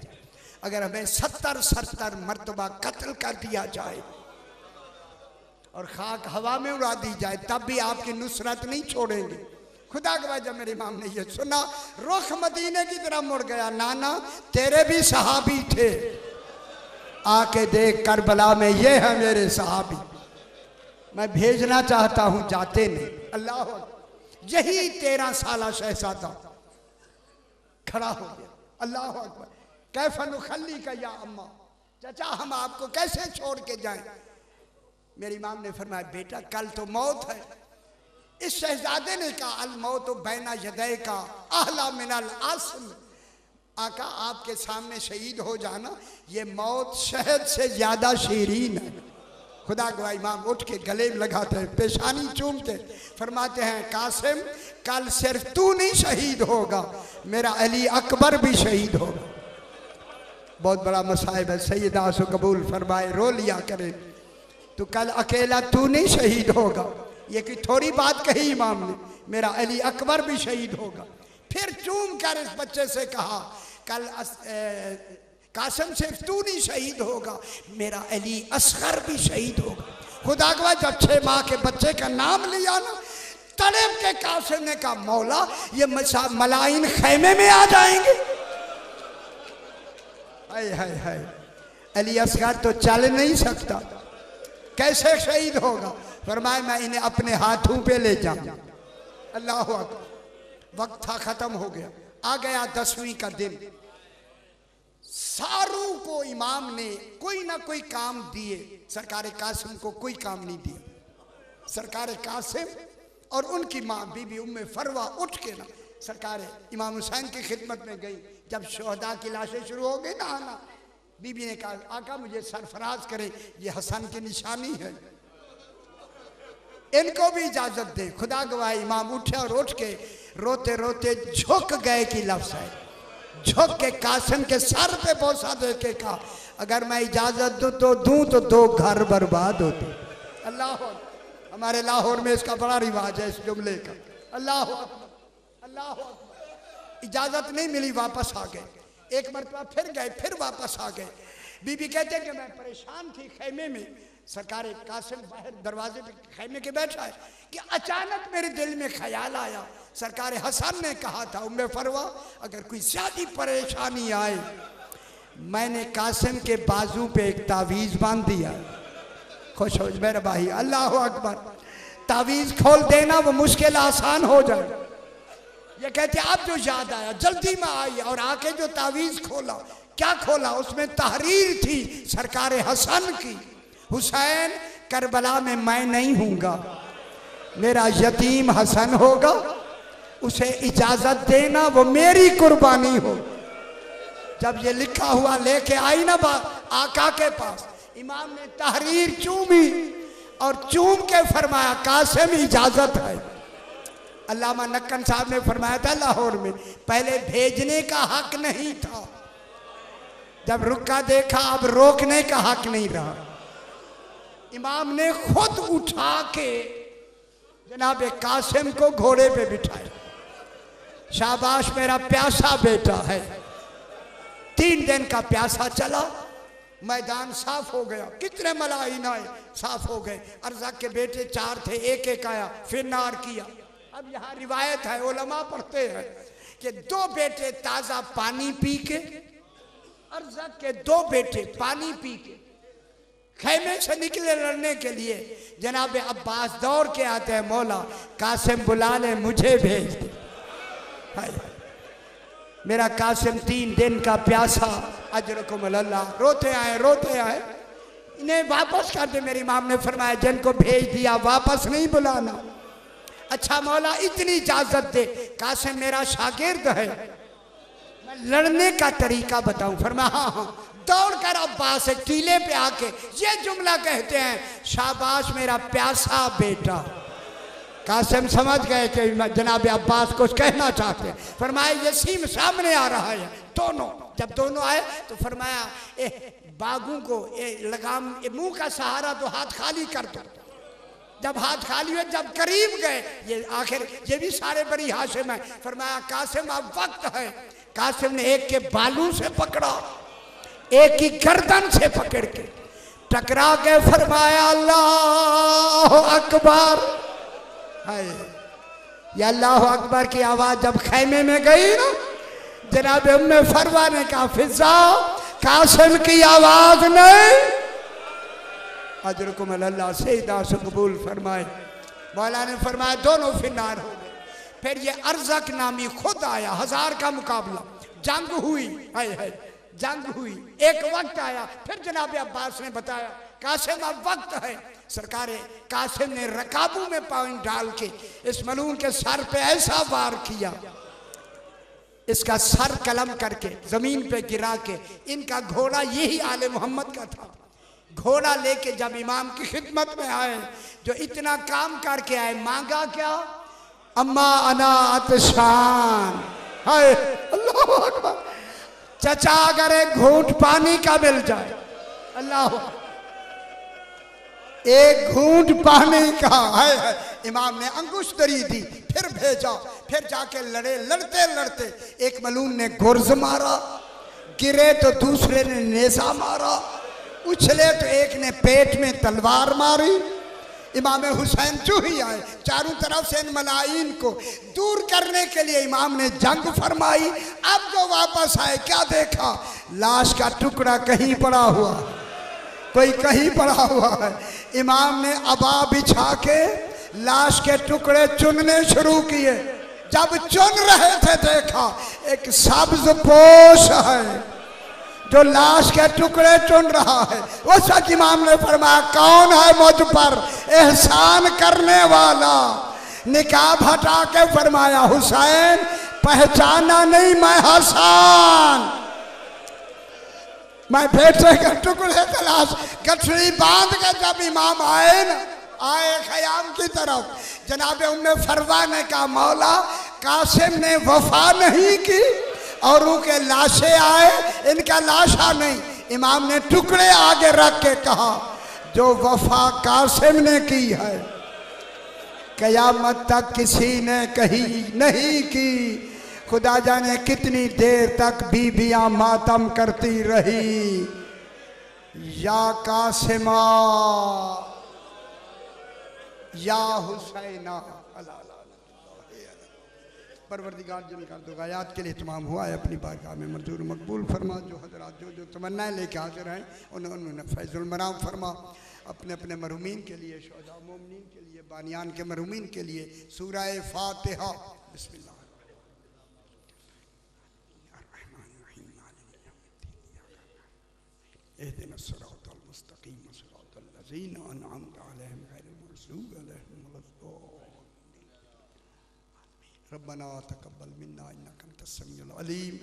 अगर हमें 70 मर्तबा कत्ल कर दिया जाए और खाक हवा में उड़ा दी जाए तब भी आपकी नुसरत नहीं छोड़ेंगे। खुदा गवाह जब मेरे इमाम ने ये सुना, रुख मदीने की तरफ मुड़ गया। नाना तेरे भी सहाबी थे, आके देख करबला में ये है मेरे सहाबी, मैं भेजना चाहता हूं, जाते नहीं। अल्लाह, यही 13 साला शहजादा खड़ा हो गया। अल्लाह अकबर। कैफन खल्ली का या अम्मा, चाचा हम आपको कैसे छोड़ के जाएं? मेरी इमाम ने फरमाया बेटा कल तो मौत है। इस शहजादे ने कहा अल मौत बैना यदै का अहला मिनल आस्म। आका आपके सामने शहीद हो जाना ये मौत शहद से ज्यादा शीरीन है। खुदा गवाह इमाम उठ के गले में लगाते हैं, पेशानी चूमते, फरमाते हैं कासिम कल सिर्फ तू नहीं शहीद होगा, मेरा अली अकबर भी शहीद होगा। बहुत बड़ा मसाइब है। सैयदा सो कबूल फरमाए, रो लिया करे। तो कल अकेला तू नहीं शहीद होगा, ये कि थोड़ी बात कही इमाम ने, मेरा अली अकबर भी शहीद होगा। फिर चूम कर इस बच्चे से कहा कल कासिम सिर्फ तू नहीं शहीद होगा, मेरा अली असगर भी शहीद होगा। खुदा गवाह जब 6 माह के बच्चे का नाम लिया ना, तड़प के कासिम ने कहा मौला ये मलाइन खैमे में आ जाएंगे। हाय हाय हाय, अली असगर तो चल नहीं सकता, कैसे शहीद होगा? फरमाया मैं इन्हें अपने हाथों पे ले जाऊं। अल्लाह अकबर। वक्त था खत्म हो गया। आ गया 10वीं का दिन। सारों को इमाम ने कोई ना कोई काम दिए, सरकार कासिम को कोई काम नहीं दिया। सरकार कासिम और उनकी माँ बीबी उम्मे फरवा उठ के ना सरकार इमाम हुसैन की खिदमत में गई। जब शोहदा की लाशें शुरू हो गई ना आना, बीबी ने कहा आका मुझे सरफराज करे, ये हसन की निशानी है, इनको भी इजाजत दे। खुदा गवाह इमाम उठे और उठ के रोते रोते झुक गए कि लफ्ज है। झुक के कासिम के सर पे बोसा दे के कहा, अगर मैं इजाजत दूं तो दो घर बर्बाद होते। अल्लाह, हमारे लाहौर में इसका बड़ा रिवाज है इस जुमले का। अल्लाह अल्लाह, इजाजत नहीं मिली, वापस आ गए। एक मरतबा फिर गए, फिर वापस आ गए। बीबी कहते हैं कि मैं परेशान थी खेमे में, सरकार कासिम बाहर दरवाजे पे खेमे के बैठा है कि अचानक मेरे दिल में ख्याल आया, सरकार हसन ने कहा था उम्मे फरवा अगर कोई ज्यादा परेशानी आए, मैंने कासिम के बाजू पे एक तावीज बांध दिया। खुश हो मेरा भाई, अल्लाह अकबर। तावीज खोल देना वो मुश्किल आसान हो जाए। ये कहते अब जो याद आया जल्दी में आई और आके जो तावीज खोला, क्या खोला, उसमें तहरीर थी सरकार हसन की, हुसैन करबला में मैं नहीं हूँगा, मेरा यतीम हसन होगा, उसे इजाजत देना, वो मेरी कुर्बानी हो। जब ये लिखा हुआ लेके आई ना आका के पास, इमाम ने तहरीर चूमी और चूम के फरमाया कासिम इजाजत है। अल्लामा नक्कन साहब ने फरमाया था लाहौर में, पहले भेजने का हक नहीं था, जब रुका देखा अब रोकने का हक नहीं रहा। इमाम ने खुद उठा के जनाब कासिम को घोड़े पे बिठाया, शाबाश मेरा प्यासा बेटा है। 3 दिन का प्यासा चला, मैदान साफ हो गया, कितने मलाइन आए, साफ हो गए। अर्जा के बेटे 4 थे, एक एक आया, फिर नार किया। अब यहाँ रिवायत है, उलमा पढ़ते हैं कि 2 बेटे ताजा पानी पी के, अर्जा के 2 बेटे पानी पी के खेमे से निकले लड़ने के लिए, जनाब अब्बास दौड़ के आते हैं, मौला कासिम बुला ले, मुझे भेज दे। मेरा कासिम 3 दिन का प्यासा, अजरकुम अल्लाह, रोते आए, इन्हें वापस कर दे। मेरे इमाम ने फरमाया जिनको भेज दिया वापस नहीं बुलाना। अच्छा मौला इतनी इजाजत दे, कासिम मेरा शागिर्द है, मैं लड़ने का तरीका बताऊं। फरमाया हाँ। दौड़कर अब्बास एक टीले पे आके ये जुमला कहते हैं, शाबाश मेरा प्यासा बेटा। कासिम समझ गए कि जनाब अब्बास कुछ कहना चाहते हैं। फरमाया यसीम सामने आ रहा है। जब दोनों आए तो फरमाया बागों को लगाम, मुंह का सहारा तो हाथ खाली कर दो। जब हाथ खाली हुए, जब करीब गए, ये आखिर ये भी सारे बड़ी हाशिम है। फरमाया कासिम अब वक्त है। कासिम ने एक के बालों से पकड़ा, एक की गर्दन से पकड़ के टकरा के फरमाया अल्लाह अकबर। या अल्लाह अकबर की आवाज जब खैमे में गई ना, जनाब उम्मे फरवा ने कहा फिजा कासिम की आवाज नहीं। अजरकुम अल्लाह सईदा से कबूल फरमाए। मौला ने फरमाया दोनों फिनार हो गए। फिर ये अर्जक नामी खुद आया, 1000 का मुकाबला, जंग हुई, जंग हुई। एक वक्त आया, फिर जनाब अब्बास ने बताया कासिम अब वक्त है। सरकार कासिम ने रकाबू में पॉइंट डाल के इस मलून के सर पे ऐसा वार किया, इसका सर कलम करके जमीन पे गिरा के, इनका घोड़ा यही आले मोहम्मद का था। घोड़ा लेके जब इमाम की खिदमत में आए, जो इतना काम करके आए, मांगा क्या, अम्मा अना अतशान। हाय अल्लाह अकबर। चचा अगर एक घूंट पानी का मिल जाए, अल्लाह, एक घूंट पानी का है। इमाम ने अंगुश दरी दी, फिर भेजा, फिर जाके लड़े। लड़ते लड़ते एक मलून ने गुर्ज मारा, गिरे तो दूसरे ने नेजा मारा, उछले तो एक ने पेट में तलवार मारी। इमाम हुसैन जो ही आए, चारों तरफ से इन मलाइन को दूर करने के लिए इमाम ने जंग फरमाई। अब जो वापस आए, क्या देखा, लाश का टुकड़ा कहीं पड़ा हुआ, कोई कहीं पड़ा हुआ है। इमाम ने अबा बिछा के लाश के टुकड़े चुनने शुरू किए। जब चुन रहे थे, देखा एक सब्ज पोश है जो लाश के टुकड़े चुन रहा है। उस वक्त इमाम ने फरमाया कौन है मुझ पर एहसान करने वाला। निकाब हटा के फरमाया हुसैन पहचाना नहीं, मैं हसन, मैं बेटे के टुकड़े तलाश। गठरी बांध के जब इमाम आए न, आए खयाम की तरफ, जनाब उम्मे फरवा ने कहा मौला कासिम ने वफा नहीं की, औरों के लाशें आए, इनका लाशा नहीं। इमाम ने टुकड़े आगे रख के कहा जो वफा कासिम ने की है कयामत तक किसी ने कही नहीं की। खुदा जाने कितनी देर तक बीबियां मातम करती रही। या कासिमा या हुसैना। परवरदिगार जिनका दुआयात के लिए तमाम हुआ है अपनी बारगाह में मंजूर मकबूल फरमा। जो हजरात जो तमन्नाएं लेके हाजिर हैं उन्होंने फैजुल मराम फरमा। अपने अपने मरहूमीन के लिए, शुहदा मोमिनीन के लिए, बानियान के मरहूमीन के लिए सूरह फातिहा। बिस्मिल्लाह। इहदिनस सिरातल मुस्तकीम सिरातल लज़ीना अनअमता अलैहिम गैरिल मग़ज़ूबि अलैहिम वलद्दाल्लीन। रब्बना तक़ब्बल मिन्ना इन्नका अंतस समीउल अलीम।